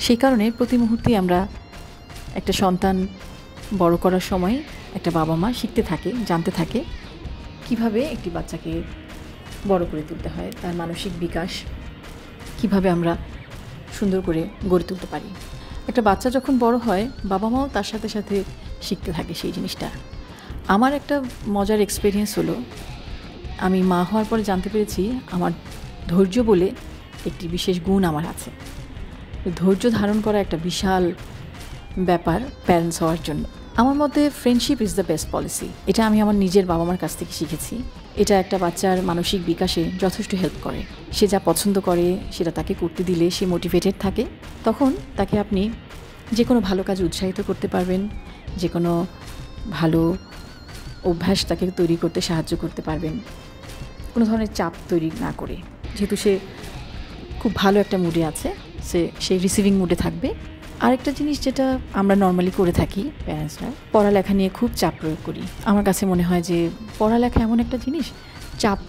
[SPEAKER 9] সেই কারণে প্রতি মুহূর্তেই আমরা একটা সন্তান বড় করার সময় একটা বাবা মা শিখতে থাকে, জানতে থাকে কিভাবে একটি বাচ্চাকে বড় করে তুলতে হয়, তার মানসিক বিকাশ কিভাবে আমরা সুন্দর করে গড়ে তুলতে পারি। একটা বাচ্চা যখন বড় হয়, বাবা মাও তার সাথে সাথে শিখতে থাকে সেই জিনিসটা। আমার একটা মজার এক্সপিরিয়েন্স হলো, আমি মা হওয়ার পরে জানতে পেরেছি আমার ধৈর্য বলে একটি বিশেষ গুণ আমার আছে। ধৈর্য ধারণ করা একটা বিশাল ব্যাপার প্যারেন্টস হওয়ার জন্য। আমার মতে friendship is the best policy. এটা আমি আমার নিজের বাবা মার কাছ থেকে শিখেছি। এটা একটা বাচ্চার মানসিক বিকাশে যথেষ্ট হেল্প করে। সে যা পছন্দ করে সেটা তাকে করতে দিলে সে মোটিভেটেড থাকে। তখন তাকে আপনি যে কোনো ভালো কাজে উৎসাহিত করতে পারবেন, যে কোনো ভালো অভ্যাস তাকে তৈরি করতে সাহায্য করতে পারবেন, কোনো ধরনের চাপ তৈরি না করে। যেহেতু সে খুব ভালো একটা মুডে আছে, সেই রিসিভিং মুডে থাকবে। আরেকটা জিনিস যেটা আমরা নর্মালি করে থাকি প্যারেন্টসরা, পড়ালেখা নিয়ে খুব চাপ প্রয়োগ করি। আমার কাছে মনে হয় যে পড়ালেখা এমন একটা জিনিস, চাপ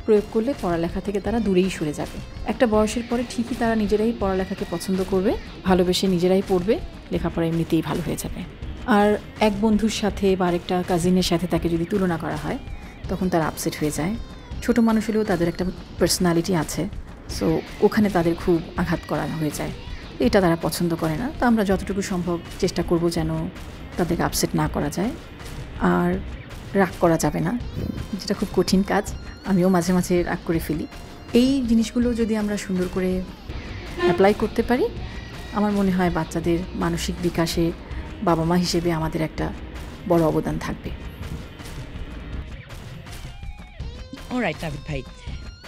[SPEAKER 9] প্রয়োগ করলে পড়ালেখা থেকে তারা দূরেই সরে যাবে। একটা বয়সের পরে ঠিকই তারা নিজেরাই পড়ালেখাকে পছন্দ করবে, ভালোবেসে নিজেরাই পড়বে, লেখাপড়া এমনিতেই ভালো হয়ে যাবে। আর এক বন্ধুর সাথে বা আরেকটা কাজিনের সাথে তাকে যদি তুলনা করা হয়, তখন তারা আপসেট হয়ে যায়। ছোটো মানুষ হলেও তাদের একটা পার্সোনালিটি আছে, সো ওখানে তাদের খুব আঘাত করা হয়ে যায়। এটা তারা পছন্দ করে না। তো আমরা যতটুকু সম্ভব চেষ্টা করব যেন তাদেরকে আপসেট না করা যায়। আর রাগ করা যাবে না, যেটা খুব কঠিন কাজ। আমিও মাঝে মাঝে রাগ করে ফেলি। এই জিনিসগুলো যদি আমরা সুন্দর করে অ্যাপ্লাই করতে পারি, আমার মনে হয় বাচ্চাদের মানসিক বিকাশে বাবা মা হিসেবে আমাদের একটা বড় অবদান থাকবে।
[SPEAKER 2] অলরাইট নাভিদ ভাই,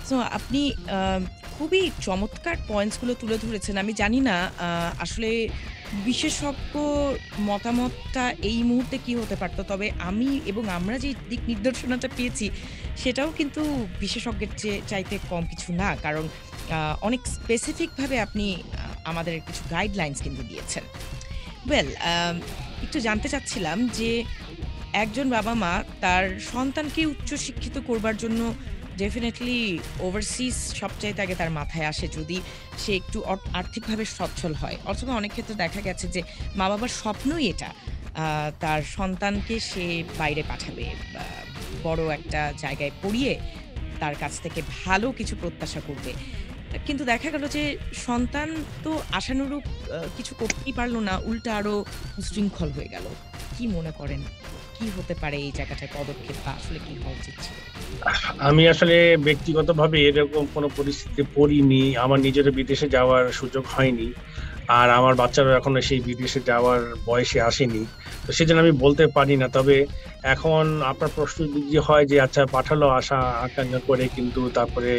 [SPEAKER 2] সো আপনি খুবই চমৎকার পয়েন্টসগুলো তুলে ধরেছেন। আমি জানি না আসলে বিশেষজ্ঞ মতামতটা এই মুহূর্তে কি হতে পারত। তবে আমি এবং আমরা যে দিক নির্দেশনাটা পেয়েছি সেটাও কিন্তু বিশেষজ্ঞের চাইতে কম কিছু না। কারণ অনেক স্পেসিফিকভাবে আপনি আমাদের কিছু গাইডলাইনস কিন্তু দিয়েছেন। ওয়েল একটু জানতে চাচ্ছিলাম যে একজন বাবা-মা তার সন্তানকে উচ্চশিক্ষিত করবার জন্য ডেফিনেটলি ওভারসিজ সবচাইতে আগে তার মাথায় আসে যদি সে একটু আর্থিকভাবে সচ্ছল হয়। অথবা অনেক ক্ষেত্রে দেখা গেছে যে মা-বাবার স্বপ্নই এটা, তার সন্তানকে সে বাইরে পাঠাবে, বড় একটা জায়গায় পড়িয়ে তার কাছ থেকে ভালো কিছু প্রত্যাশা করবে। কিন্তু দেখা গেল যে সন্তান তো আশানুরূপ কিছু করতেই পারলো না, উল্টা আরো উশৃঙ্খল হয়ে গেল। কি মনে করেন কি হতে পারে এই জায়গাটায় পদক্ষেপ, বা আসলে কি হওয়া উচিত ছিল?
[SPEAKER 3] আমি আসলে ব্যক্তিগতভাবে এরকম কোনো পরিস্থিতিতে পড়িনি, আমার নিজের বিদেশে যাওয়ার সুযোগ হয়নি, আর আমার বাচ্চারা এখনো সেই বিদেশে যাওয়ার বয়সে আসেনি, তো সেজন্য আমি বলতে পারি না। তবে এখন আপনার প্রশ্ন যদি হয় যে আচ্ছা পাঠালো আশা আকাঙ্ক্ষা করে কিন্তু তারপরে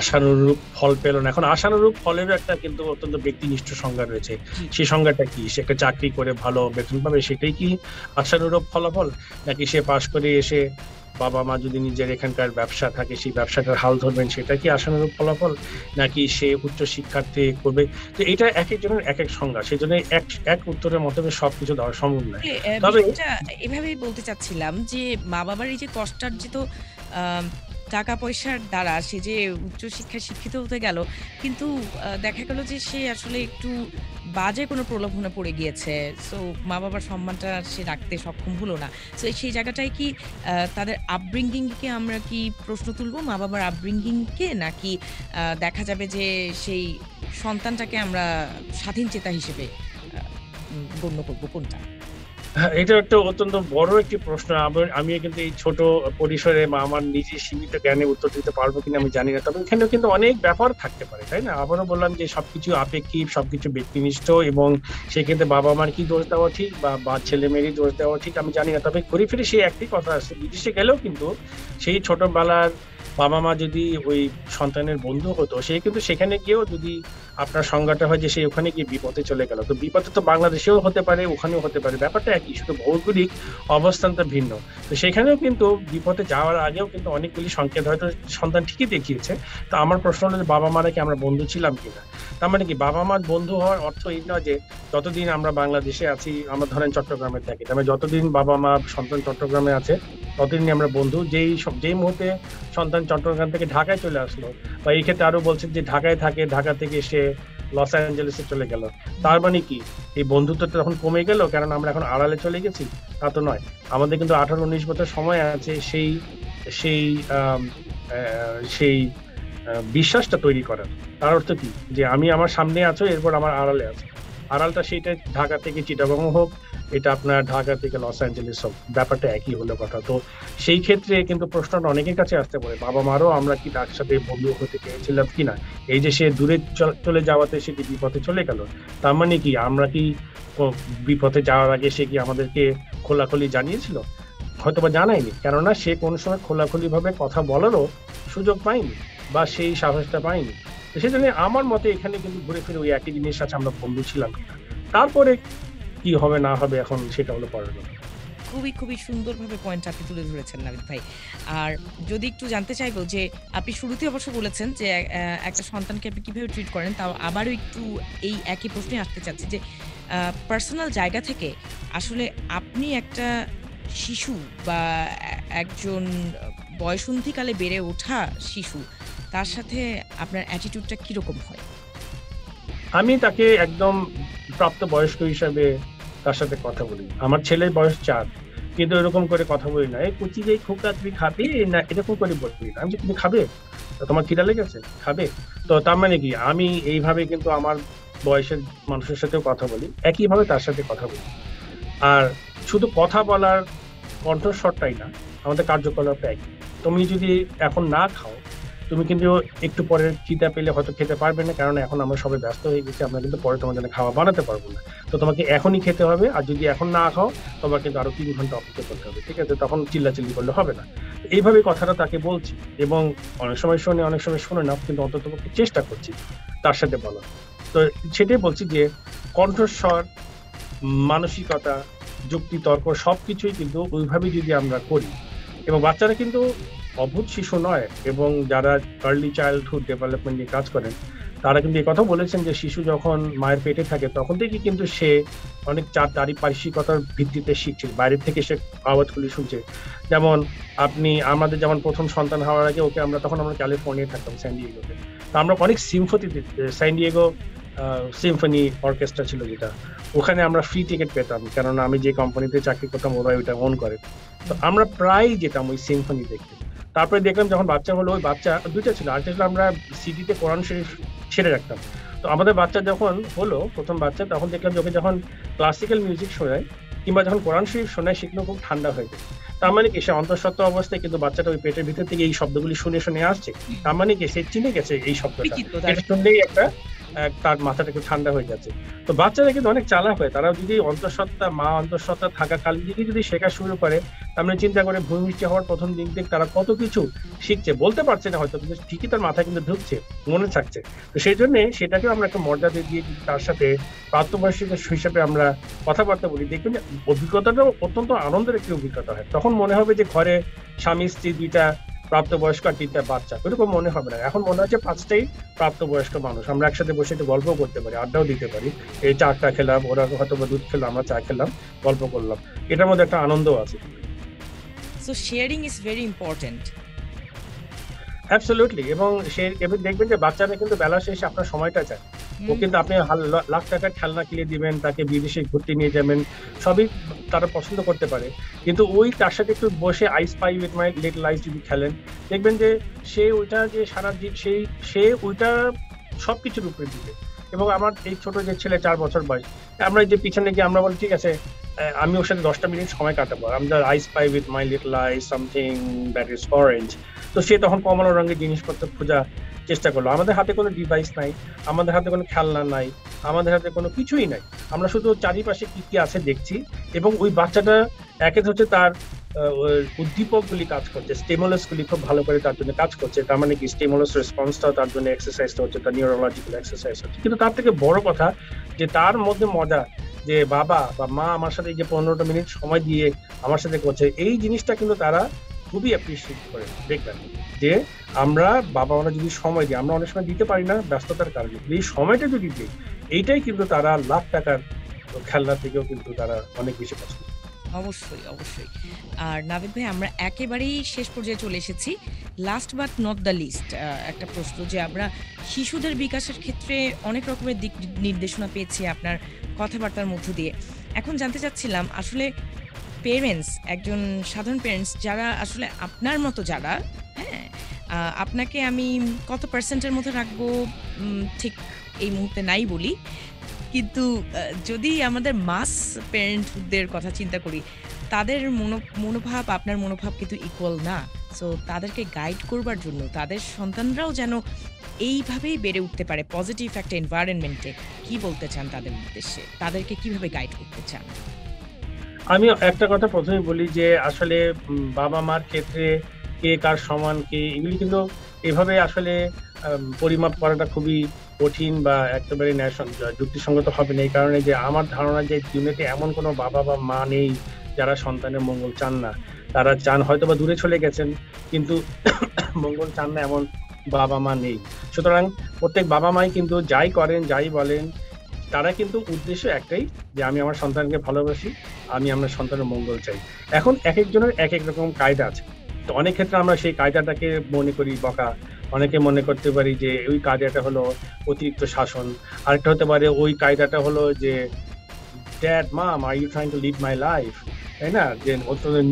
[SPEAKER 3] আশানুরূপ ফল পেল না, এখন আশানুরূপ ফলেরও একটা কিন্তু অত্যন্ত ব্যক্তিনিষ্ঠ সংজ্ঞা রয়েছে। সেই সংজ্ঞাটা কি? সে একটা চাকরি করে ভালো বেতন পাবে, সেটাই কি আশানুরূপ ফলাফল? নাকি সে পাশ করে এসে বাবা মা যদি নিজের এখানকার ব্যবসা থাকে সেই ব্যবসাটার হাল ধরবেন, সেটা কি আশানুরূপ ফলাফল? নাকি সে উচ্চ শিক্ষার্থী করবে? তো এটা এক একজনের এক এক সংজ্ঞা, সেই জন্য এক উত্তরের মাধ্যমে সবকিছু দেওয়া সম্ভব নয়। তবে
[SPEAKER 2] এভাবেই বলতে চাচ্ছিলাম যে মা বাবার এই যে কষ্টার্জিত টাকা পয়সার দ্বারা সে যে উচ্চশিক্ষায় শিক্ষিত হতে গেল, কিন্তু দেখা গেল যে সে আসলে একটু বাজে কোনো প্রলোভনে পড়ে গিয়েছে। সো মা বাবার সম্মানটা সে রাখতে সক্ষম হলো না। সো সেই জায়গাটায় কি তাদের আপব্রিঙ্গিংকে আমরা কি প্রশ্ন তুলবো, মা বাবার আপব্রিঙ্গিংকে, নাকি দেখা যাবে যে সেই সন্তানটাকে আমরা স্বাধীন চেতা হিসেবে গণ্য করবো, কোনটা?
[SPEAKER 3] এটা একটা অত্যন্ত বড় একটি প্রশ্ন। আমি কিন্তু এই ছোট পরিসরে বা আমার নিজের সীমিত জ্ঞানে উত্তর দিতে পারবো কিনা আমি জানি না। তবে এখানেও কিন্তু অনেক ব্যাপার থাকতে পারে, তাই না? আবারও বললাম যে সবকিছু আপেক্ষিক, সবকিছু ব্যক্তিনিষ্ঠ, এবং সেক্ষেত্রে বাবা মার কি দোষ দেওয়া ঠিক বা ছেলে মেয়েরই দোষ দেওয়া ঠিক আমি জানি না। তবে ঘুরে ফিরে সেই একটি কথা আছে, বিদেশে গেলেও কিন্তু সেই ছোটবেলার বাবা মা যদি ওই সন্তানের বন্ধু হতো, সে কিন্তু সেখানে গিয়েও যদি আপনার সংজ্ঞাটা হয় যে সে ওখানে গিয়ে বিপদে চলে গেল, তো বিপদে তো বাংলাদেশেও হতে পারে, ওখানেও হতে পারে, ব্যাপারটা একই, শুধু ভৌগোলিক অবস্থানটা ভিন্ন। তো সেখানেও কিন্তু বিপদে যাওয়ার আগেও কিন্তু অনেকগুলি সংকেত হয়তো সন্তান ঠিকই দেখিয়েছে। তো আমার প্রশ্ন হলো যে বাবা মারা কি আমরা বন্ধু ছিলাম কিনা? তার মানে কি বাবা মার বন্ধু হওয়ার অর্থ এই নয় যে যতদিন আমরা বাংলাদেশে আছি, আমরা ধরেন চট্টগ্রামে থাকি, তার মানে যতদিন বাবা মা সন্তান চট্টগ্রামে আছে ততদিনই আমরা বন্ধু। যেই মুহূর্তে সন্তান চট্টগ্রাম থেকে ঢাকায় চলে আসলো, বা এই ক্ষেত্রে আরো বলছেন যে ঢাকায় থাকে, ঢাকা থেকে সে লস অ্যাঞ্জেলেসে চলে গেল, তার মানে কি এই বন্ধুত্ব তখন কমে গেল কারণ আমরা এখন আড়ালে চলে গেছি? তা তো নয়। আমাদের কিন্তু 18-19 বছর সময় আছে সেই সেই সেই বিশ্বাসটা তৈরি করার। তার অর্থ কি? যে আমি আমার সামনে আছো, এরপর আমার আড়ালে আছো। আড়ালটা সেটা ঢাকা থেকে চিটাগং হোক, এটা আপনার ঢাকা থেকে লস অ্যাঞ্জেলেস হোক, ব্যাপারটা একই হলো কথা। তো সেই ক্ষেত্রে কিন্তু প্রশ্নটা অনেকের কাছে আসতে পারে, বাবা মারও আমরা কি তার সাথে বন্ধু হতে পেরেছিলাম কিনা? এই যে সে দূরে চলে যাওয়াতে সে কি বিপথে চলে গেল, তার মানে কি আমরা কি বিপথে যাওয়ার আগে সে কি আমাদেরকে খোলাখুলি জানিয়েছিল? হয়তোবা জানায়নি, কেননা সে কোনো সময় খোলাখুলি ভাবে কথা বলারও সুযোগ পায়নি বা সেই সাহসটা পায়নি। সেজন্য আমার মতে এখানে কিন্তু ঘুরে ফিরে ওই একই জিনিস আছে, আমরা বন্ধু ছিলাম কিনা। তারপরে কি হবে না হবে এখন সেটা হলো পরের কথা।
[SPEAKER 2] খুবই সুন্দরভাবে পয়েন্ট আপনি তুলে ধরেছেন নাবিদ ভাই। আর যদি একটু জানতে চাইবো যে আপনি শুরুতেই অবশ্য বলেছেন যে একটা সন্তানকে আপনি কিভাবে ট্রিট করেন, তাও আবারও একটু এই একই প্রশ্নে আসতে চাচ্ছি যে পার্সোনাল জায়গা থেকে আসলে আপনি একটা শিশু বা একজন বয়সন্ধিকালে বেড়ে ওঠা শিশু, তার সাথে আপনার অ্যাটিটিউডটা কিরকম হয়?
[SPEAKER 3] আমি তাকে একদম প্রাপ্তবয়স্ক হিসাবে তার সাথে কথা বলি। আমার ছেলের বয়স 4, কিন্তু এরকম করে কথা বলি না, এই কুচি যে খোকা তুমি খাবে না, এরকম করে বলি না। আমি যে তুমি খাবে, তোমার খিদা লেগেছে, খাবে। তো তার মানে কি আমি এইভাবে কিন্তু আমার বয়সের মানুষের সাথেও কথা বলি, একইভাবে তার সাথে কথা বলি। আর শুধু কথা বলার কণ্ঠস্বরটাই না, আমাদের কার্যকলাপটা একই। তুমি যদি এখন না খাও, তুমি কিন্তু একটু পরে খিদা পেলে হয়তো খেতে পারবে না, কারণ এখন আমরা সবাই ব্যস্ত হয়ে গেছি, আমরা কিন্তু পরে তোমার জন্য খাওয়া বানাতে পারবো না। তো তোমাকে এখনই খেতে হবে, আর যদি এখন না খাও তোমার কিন্তু আরো 3 ঘন্টা অপেক্ষা করতে হবে, ঠিক আছে? তখন চিল্লাচিল্লি করলে হবে না। এইভাবে কথাটা তাকে বলছি, এবং অনেক সময় শুনে অনেক সময় শুনে না, কিন্তু অন্তত চেষ্টা করছি তার সাথে বলা। তো সেটাই বলছি যে কণ্ঠস্বর, মানসিকতা, যুক্তি তর্ক সবকিছুই কিন্তু ওইভাবে যদি আমরা করি, এবং বাচ্চারা কিন্তু অভূত শিশু নয়, এবং যারা আর্লি চাইল্ডহুড ডেভেলপমেন্ট নিয়ে কাজ করেন তারা কিন্তু এই কথা বলেছেন যে শিশু যখন মায়ের পেটে থাকে তখন থেকে কিন্তু সে অনেক পারিপার্শ্বিকতার ভিত্তিতে শিখছে, বাইরের থেকে সে আওয়াজগুলি শুনছে। যেমন আমাদের যেমন প্রথম সন্তান হওয়ার আগে ওকে তখন আমরা ক্যালিফোর্নিয়ায় থাকতাম, স্যান ডিয়েগোতে। তো আমরা অনেক স্যান ডিয়েগো সিম্ফনি অর্কেস্ট্রা ছিল যেটা, ওখানে আমরা ফ্রি টিকিট পেতাম, কেননা আমি যে কোম্পানিতে চাকরি করতাম ওরা ওইটা অন করে। তো আমরা প্রায় যেতাম ওই সিম্ফনি দেখতে। তারপরে দেখলাম যখন বাচ্চা হলো, ওই বাচ্চা দুইটা ছিল, আরেকটা ছিল আমরা সিডিতে কোরআন শরীফ ছেড়ে রাখতাম। তো আমাদের বাচ্চা যখন হলো প্রথম বাচ্চা, তখন দেখলাম ওকে যখন ক্লাসিক্যাল মিউজিক শোনায় কিংবা যখন কোরআন শরীফ শোনায় সেগুলো খুব ঠান্ডা হয়ে যায়। তার মানে কি সে অন্তঃসত্ত্বা অবস্থায় কিন্তু বাচ্চাটা ওই পেটের ভিতর থেকে এই শব্দগুলি শুনে শুনে আসছে, তার মানে কি সে চিনে গেছে এই শব্দটা, এটা শুনলেই তার মাথাটা একটু ঠান্ডা হয়ে যাচ্ছে। তো বাচ্চারা কিন্তু অনেক চালাক হয়, তারা যদি মা অন্তঃসত্ত্বা থাকাকালীন যদি শেখা শুরু করে, আমরা চিন্তা করে ভূমিষ্ঠ হওয়ার প্রথম দিন থেকে তারা কত কিছু শিখছে, বলতে পারছে না হয়তো, কিন্তু ঠিকই তার মাথায় কিন্তু ঢুকছে, মনে থাকছে। তো সেই জন্য সেটাকে আমরা একটা মর্যাদা দিয়ে তার সাথে প্রাপ্তবয়স্ক হিসেবে আমরা কথাবার্তা বলি, দেখবেন অভিজ্ঞতাটা অত্যন্ত আনন্দের একটি অভিজ্ঞতা হয়। তখন মনে হবে যে ঘরে স্বামী স্ত্রী 2টা প্রাপ্তবয়স্ক আর 3টা বাচ্চা, এরকম মনে হবে না। এখন মনে হচ্ছে 5টাই প্রাপ্তবয়স্ক মানুষ, আমরা একসাথে বসে একটু গল্প করতে পারি, আড্ডাও দিতে পারি। এই চাটা খেলাম, ওরা হয়তো দুধ খেলাম, আমরা চা খেলাম, গল্প করলাম, এটার মধ্যে একটা আনন্দ আছে।
[SPEAKER 2] So sharing is very important.
[SPEAKER 3] Absolutely. এবং দেখবেন যে বাচ্চারা কিন্তু বেলা শেষে আপনার সময়টা চায়। ও কিন্তু আপনি লাখ টাকার খেলনা কিনে দিবেন, তাকে বিদেশে ঘুরতে নিয়ে যাবেন, সবই তারা পছন্দ করতে পারে, কিন্তু ওই তার সাথে একটু বসে I spy with my little eyes যদি খেলেন, দেখবেন যে সে ওইটা যে সারা সে ওইটা সবকিছুর উপরে দিবে। এবং আমার এই ছোট যে ছেলে 4 বছর বয়স, আমরা যে পিছনে গিয়ে আমরা বলি ঠিক আছে আমি ওর সাথে 10টা মিনিট সময় কাটাবো, আমরা I spy with my little eyes something that is orange. তো সে তখন কমলা রঙের জিনিসপত্র খোঁজা চেষ্টা করলো। আমাদের হাতে কোনো ডিভাইস নাই, আমাদের হাতে কোনো খেলনা নাই, আমাদের হাতে কোনো কিছুই নাই, আমরা শুধু চারিপাশে কি কি আছে দেখছি। এবং ওই বাচ্চাটা একে হচ্ছে তার উদ্দীপকগুলি কাজ করছে, স্টিমুলাসগুলি খুব ভালো করে তার জন্য কাজ করছে, তার মানে কি স্টিমুলাস রেসপন্সটাও তার জন্য এক্সারসাইজটা হচ্ছে, তার নিউরোলজিক্যাল এক্সারসাইজ হচ্ছে। কিন্তু তার থেকে বড় কথা যে তার মধ্যে মজা যে বাবা বা মা আমার সাথে যে 15টা মিনিট সময় দিয়ে আমার সাথে করছে, এই জিনিসটা কিন্তু তারা খুবই অ্যাপ্রিসিয়েট করে। দেখবেন যে আমরা বাবা মারা যদি সময় দিই, আমরা অনেক সময় দিতে পারি না ব্যস্ততার কারণে, এই সময়টা যদি দিই, এইটাই কিন্তু তারা লাখ টাকার খেলনা থেকেও কিন্তু তারা অনেক বেশি পছন্দ।
[SPEAKER 2] অবশ্যই অবশ্যই। আর নাবিদ ভাই, আমরা একেবারেই শেষ পর্যায়ে চলে এসেছি। Last but not the least, একটা প্রশ্ন যে আমরা শিশুদের বিকাশের ক্ষেত্রে অনেক রকমের দিক নির্দেশনা পেয়েছি আপনার কথাবার্তার মধ্য দিয়ে। এখন জানতে চাচ্ছিলাম আসলে পেরেন্টস, একজন সাধারণ পেরেন্টস যারা আসলে আপনার মতো যারা, হ্যাঁ, আপনাকে আমি কত পার্সেন্টের মধ্যে রাখবো ঠিক এই মুহূর্তে নাই বলি, কিন্তু যদি আমাদের মাস প্যারেন্টদের কথা চিন্তা করি, তাদের মনোভাব আপনার মনোভাব কিন্তু ইকুয়াল না। সো তাদেরকে গাইড করবার জন্য তাদের সন্তানরাও যেন এইভাবেই বেড়ে উঠতে পারে পজিটিভ একটা এনভায়রনমেন্টে, কি বলতে চান তাদের উদ্দেশ্যে, তাদেরকে কিভাবে গাইড করতে চান?
[SPEAKER 3] আমি একটা কথা প্রথমে বলি যে আসলে বাবা মার ক্ষেত্রে কে কার সমান, কে এগুলি কিন্তু এভাবে আসলে পরিমাপ করাটা খুবই কঠিন বা একেবারে যুক্তিসঙ্গত হবে না। এই কারণে যে আমার ধারণা যে দুনিয়াতে এমন কোনো বাবা বা মা নেই যারা সন্তানের মঙ্গল চান না। তারা চান, হয়তো বা দূরে চলে গেছেন, কিন্তু মঙ্গল চান না এমন বাবা মা নেই। সুতরাং প্রত্যেক বাবা মাই কিন্তু যাই করেন যাই বলেন, তারা কিন্তু উদ্দেশ্য একটাই যে আমি আমার সন্তানকে ভালোবাসি, আমি আমার সন্তানের মঙ্গল চাই। এখন এক একজনের এক এক রকম কায়দা আছে। তো অনেক ক্ষেত্রে আমরা সেই কায়দাটাকে মনে করি বকা, অনেকে মনে করতে পারি যে ওই কায়দাটা হলো অতিরিক্ত শাসন, আরেকটা হতে পারে ওই কায়দাটা হলো যে dad mom are you trying to lead my life, তাই না, যে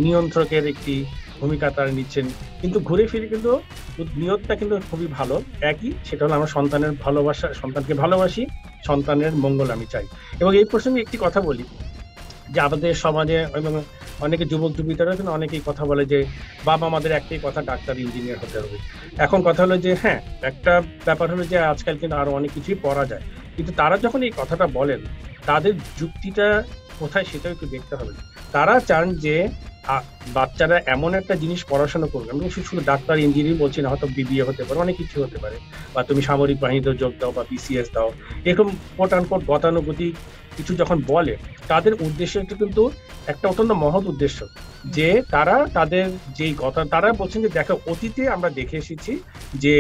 [SPEAKER 3] নিয়ন্ত্রকের একটি ভূমিকা তারা নিচ্ছেন। কিন্তু ঘুরে ফিরে কিন্তু নিয়তটা কিন্তু খুবই ভালো, একই, সেটা হলো আমার সন্তানের ভালোবাসা, সন্তানকে ভালোবাসি, সন্তানের মঙ্গল আমি চাই। এবং এই প্রসঙ্গে একটি কথা বলি যে আমাদের সমাজে এবং অনেকে যুবক যুবতীরা কিন্তু অনেকেই কথা বলে যে বাবা আমাদের একটাই কথা, ডাক্তার ইঞ্জিনিয়ার হতে হবে। এখন কথা হলো যে হ্যাঁ, একটা ব্যাপার হলো যে আজকাল কিন্তু আরো অনেক কিছুই পড়া যায়, কিন্তু তারা যখন এই কথাটা বলেন তাদের যুক্তিটা কোথায় সেটাও একটু দেখতে হবে। তারা চান যে বাচ্চারা এমন একটা জিনিস পড়াশোনা করবে, আমি শুধু ডাক্তার ইঞ্জিনিয়ার বলছি না, হয়তো বিবিএ হতে পারে, অনেক কিছু হতে পারে, বা তুমি সামরিক বাহিনীতে যোগ দাও বা বিসিএস দাও, এরকম কোট আনকোট গতানুগতিক কিছু যখন বলে, তাদের উদ্দেশ্যটা কিন্তু একটা অত্যন্ত মহৎ উদ্দেশ্য, যে তারা তাদের যেই কথা তারা বলছেন যে দেখো অতীতে আমরা দেখে এসেছি যে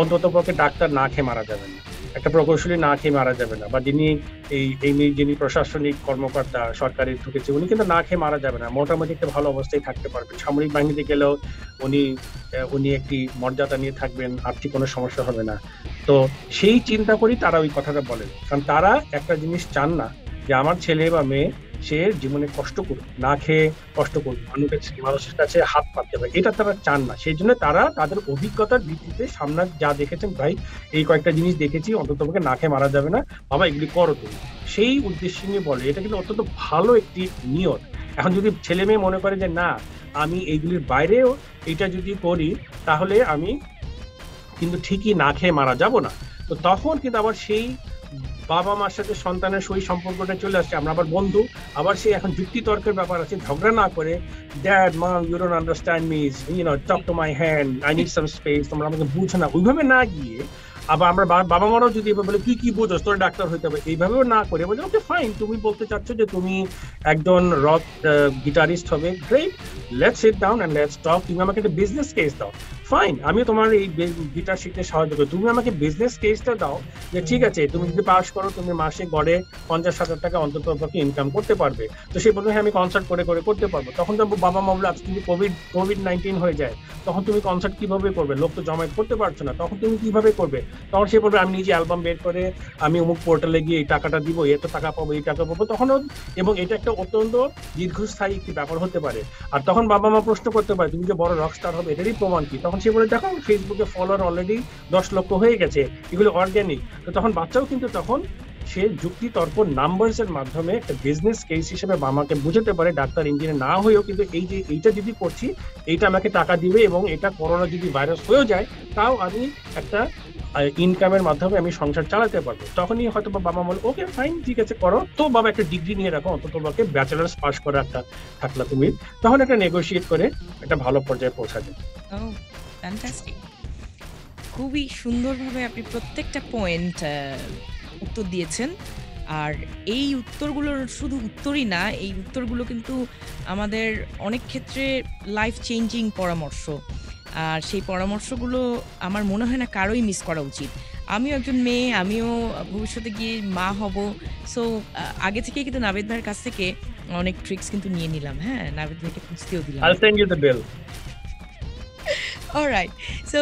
[SPEAKER 3] অন্ততপক্ষে ডাক্তার না খেয়ে মারা যাবে না, একটা প্রকৌশলী না খেয়ে মারা যাবে না, বা যিনি প্রশাসনিক কর্মকর্তা সরকারি ঢুকেছে উনি কিন্তু না খেয়ে মারা যাবে না, মোটামুটি একটা ভালো অবস্থায় থাকতে পারবেন, সামরিক বাহিনীতে গেলেও উনি একটি মর্যাদা নিয়ে থাকবেন, আর্থিক কোনো সমস্যা হবে না। তো সেই চিন্তা করি তারা ওই কথাটা বলেন, কারণ তারা একটা জিনিস চান না যে আমার ছেলে বা মেয়ে সে জীবনে কষ্ট করুক, না খেয়ে কষ্ট করুক, মানুষের কাছে হাত পাততে পারে, এটা তারা চান না। সেই জন্য তারা তাদের অভিজ্ঞতার ভিত্তিতে সামনে যা দেখেছেন, ভাই এই কয়েকটা জিনিস দেখেছি, অন্তত না খেয়ে মারা যাবে না, বাবা এগুলি করো তুমি, সেই উদ্দেশ্য নিয়ে বলে। এটা কিন্তু অত্যন্ত ভালো একটি নিয়ত। এখন যদি ছেলে মেয়ে মনে করে যে না আমি এইগুলির বাইরেও এটা যদি করি তাহলে আমি কিন্তু ঠিকই না খেয়ে মারা যাব না, তো তখন কিন্তু আবার সেই বাবা মার সাথে সন্তানের সই সম্পর্কটা চলে আসছে, আমরা আবার বন্ধু, আবার সেই এখন যুক্তি তর্কের ব্যাপার আছে, ঝগড়া না করে dad mom you don't understand me, you know talk to my hand, I need some space, তোমরা আমাকে বুঝো না, ওইভাবে না গিয়ে আবার আমরা বাবা মারাও যদি এভাবে বলে তুই কি বোঝোস তোর ডাক্তার হইতে হবে, এইভাবেও না করে বলে ওকে ফাইন, তুমি বলতে চাচ্ছ যে তুমি একজন রক গিটারিস্ট হবে, great, let's sit down and let's talk, তুমি আমাকে একটা বিজনেস কেস দাও, ফাইন, আমি তোমার এই গিটার শিখতে সাহায্য করি, তুমি আমাকে বিজনেস কেসটা দাও যে ঠিক আছে তুমি যদি পাস করো তুমি মাসে গড়ে 50,000 টাকা অন্তত ইনকাম করতে পারবে, তো সেই বলবে হ্যাঁ আমি কনসার্ট করে করতে পারবো। তখন তো বাবা মা বলে আজকে যদি কোভিড-19 হয়ে যায় তখন তুমি কনসার্ট কিভাবে করবে, লোক তো জমায়েত করতে পারছো না, তখন তুমি কিভাবে করবে, তখন সে বলবে আমি নিজে অ্যালবাম বের করে আমি অমুক পোর্টালে গিয়ে এই টাকাটা দিব, এত টাকা পাবো, এই টাকা পাবো, তখন এবং এটা একটা অত্যন্ত দীর্ঘস্থায়ী একটি ব্যাপার হতে পারে। আর তখন বাবা মা প্রশ্ন করতে পারে তুমি যে বড় রকস্টার হবে এটারই প্রমাণ কি, তখন সে বলে দেখো ফেসবুকে ফলোয়ার অলরেডি 10 লক্ষ হয়ে গেছে, এগুলো অর্গানিক, তো তখন বাচ্চাও কিন্তু তখন সে যুক্তি তর্ক নাম্বারস এর মাধ্যমে একটা বিজনেস কেস হিসেবে বাবাকে বুঝাতে পারে ডাক্তার ইঞ্জিনিয়ার না হয়েও কিন্তু এইটা যদি করছি এইটা আমাকে টাকা দিবে, এবং এটা করোনা যদি ভাইরাস হয়েও যায় তাও আমি একটা ইনকামের মাধ্যমে আমি সংসার চালাতে পারবো, তখনই হয়তো বাবা বলে ওকে ফাইন ঠিক আছে করো, তো বাবা একটা ডিগ্রি নিয়ে রাখো, অন্তত তোমাকে ব্যাচেলার্স পাস করে একটা থাকলা তুমি, তখন একটা নেগোশিয়েট করে একটা ভালো পর্যায়ে পৌঁছা যায়।
[SPEAKER 2] ফ্যান্টাস্টিক, খুবই সুন্দরভাবে আপনি প্রত্যেকটা পয়েন্ট উত্তর দিয়েছেন। আর এই উত্তরগুলোর শুধু উত্তরই না, এই উত্তরগুলো কিন্তু আমাদের অনেক ক্ষেত্রে লাইফ চেঞ্জিং পরামর্শ, আর সেই পরামর্শগুলো আমার মনে হয় না কারোই মিস করা উচিত। আমিও একজন মেয়ে, আমিও ভবিষ্যতে গিয়ে মা হব, সো আগে থেকে কিন্তু নাবিদ ভাইয়ের কাছ থেকে অনেক ট্রিক্স কিন্তু নিয়ে নিলাম। হ্যাঁ, নাবিদ ভাইকে খুঁজতেও দিলাম।
[SPEAKER 3] I'll send you the bill.
[SPEAKER 2] Alright, so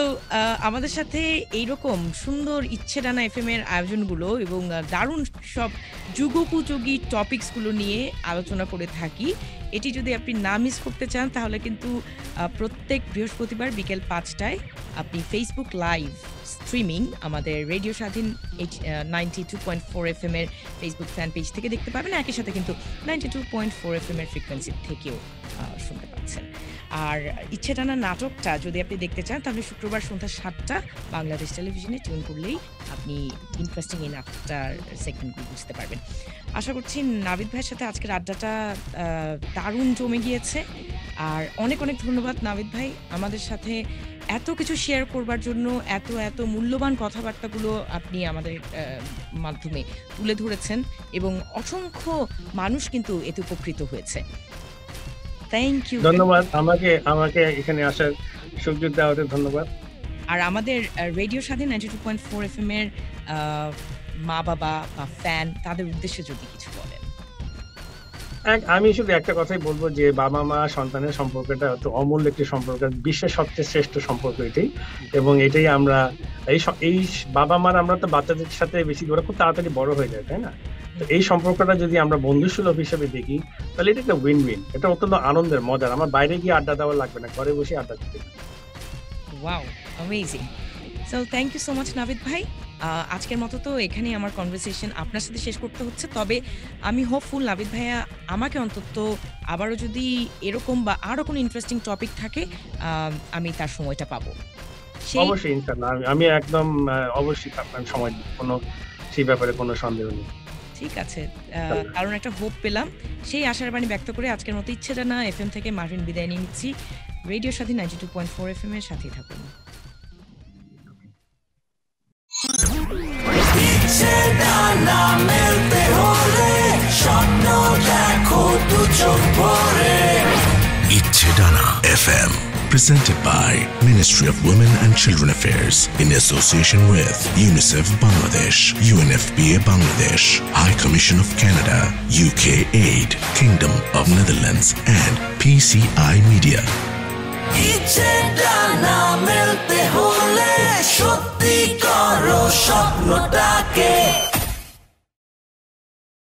[SPEAKER 2] আমাদের সাথে এইরকম সুন্দর ইচ্ছে ডানা এফএম এর আয়োজনগুলো এবং দারুণ সব যুগোপযোগী টপিকসগুলো নিয়ে আলোচনা করে থাকি। এটি যদি আপনি না মিস করতে চান তাহলে কিন্তু প্রত্যেক বৃহস্পতিবার বিকেল 5টায় আপনি ফেসবুক লাইভ স্ট্রিমিং আমাদের রেডিও স্বাধীন 92.4 FM এর ফেসবুক ফ্যান পেজ থেকে দেখতে পাবেন, একই সাথে কিন্তু 92.4 FM এর ফ্রিকোয়েন্সি থেকেও শুনতে পাচ্ছেন। আর ইচ্ছে টানা নাটকটা যদি আপনি দেখতে চান তাহলে শুক্রবার সন্ধ্যা 7টা বাংলাদেশ টেলিভিশনে টিউন করলেই আপনি ইন্টারেস্টিং এই নাটকটার সেগমেন্টগুলো বুঝতে পারবেন। আশা করছি নাবিদ ভাইয়ের সাথে আজকের আড্ডাটা দারুণ জমে গিয়েছে। আর অনেক অনেক ধন্যবাদ নাবিদ ভাই আমাদের সাথে এত কিছু শেয়ার করবার জন্য, এত মূল্যবান কথাবার্তাগুলো আপনি আমাদের মাধ্যমে তুলে ধরেছেন এবং অসংখ্য মানুষ কিন্তু এতে উপকৃত হয়েছে। থ্যাংক ইউ,
[SPEAKER 3] ধন্যবাদ আমাকে এখানে আসার সুযোগ দেওয়াতে ধন্যবাদ।
[SPEAKER 2] আর আমাদের রেডিও স্বাধীন 92.4 FM এর মা বাবা বা ফ্যান তাদের উদ্দেশ্যে যদি কিছু বলেন।
[SPEAKER 3] আমি শুধু একটা কথাই বলবো যে বাবা মা সন্তানের সম্পর্কটা তো অমূল্য একটি সম্পর্ক, বিশ্বের সবচেয়ে শ্রেষ্ঠ সম্পর্ক এটাই, এবং এটাই আমরা এই বাবা মার আমরা তো বাচ্চাদের সাথে বেশি ওরা খুব তাড়াতাড়ি বড় হয়ে যায়, তাই না? তো এই সম্পর্কটা যদি আমরা বন্ধুসুলভ হিসেবে দেখি তাহলে এটা একটা উইন উইন, এটা অত্যন্ত আনন্দের মজার। আমার বাইরে গিয়ে আড্ডা দেওয়া লাগবে না, ঘরে বসে আড্ডা দিতে।
[SPEAKER 2] Wow, amazing. So thank you so much Nabid ভাই। আজকের মতো তো এখানেই আমার কনভারসেশন আপনার সাথে শেষ করতে হচ্ছে, তবে আমি হোপফুল নাবিদ ভাইয়া আমাকে অন্তত আবারও যদি এরকম বা আরও কোনো ইন্টারেস্টিং টপিক থাকে আমি তার সময়টা পাবো।
[SPEAKER 3] অবশ্যই ইনশাআল্লাহ আমি একদম অবশ্যই আপনার সময় কোনো সেই ব্যাপারে কোনো সন্দেহ নেই।
[SPEAKER 2] ঠিক আছে, কারণ একটা হোপ পেলাম, সেই আশার বাণী ব্যক্ত করে আজকের মতো ইচ্ছে জানা এফএম থেকে মার্ভিন বিদায় নিয়ে নিচ্ছি। রেডিও সাথী 92.4 এফএম এর সাথেই থাকুন।
[SPEAKER 7] ইচ্ছে ডানা মেলতে হলে স্বপ্ন দেখো দু চোখ ভরে।
[SPEAKER 1] ইচ্ছে ডানা FM, presented by Ministry of Women and Children Affairs in association with UNICEF Bangladesh, UNFPA Bangladesh, High Commission of Canada, UK Aid, Kingdom of Netherlands and PCI Media.
[SPEAKER 7] ইচ্ছে ডানা মেলতে হলে সত্যি করো স্বপ্নটাকে।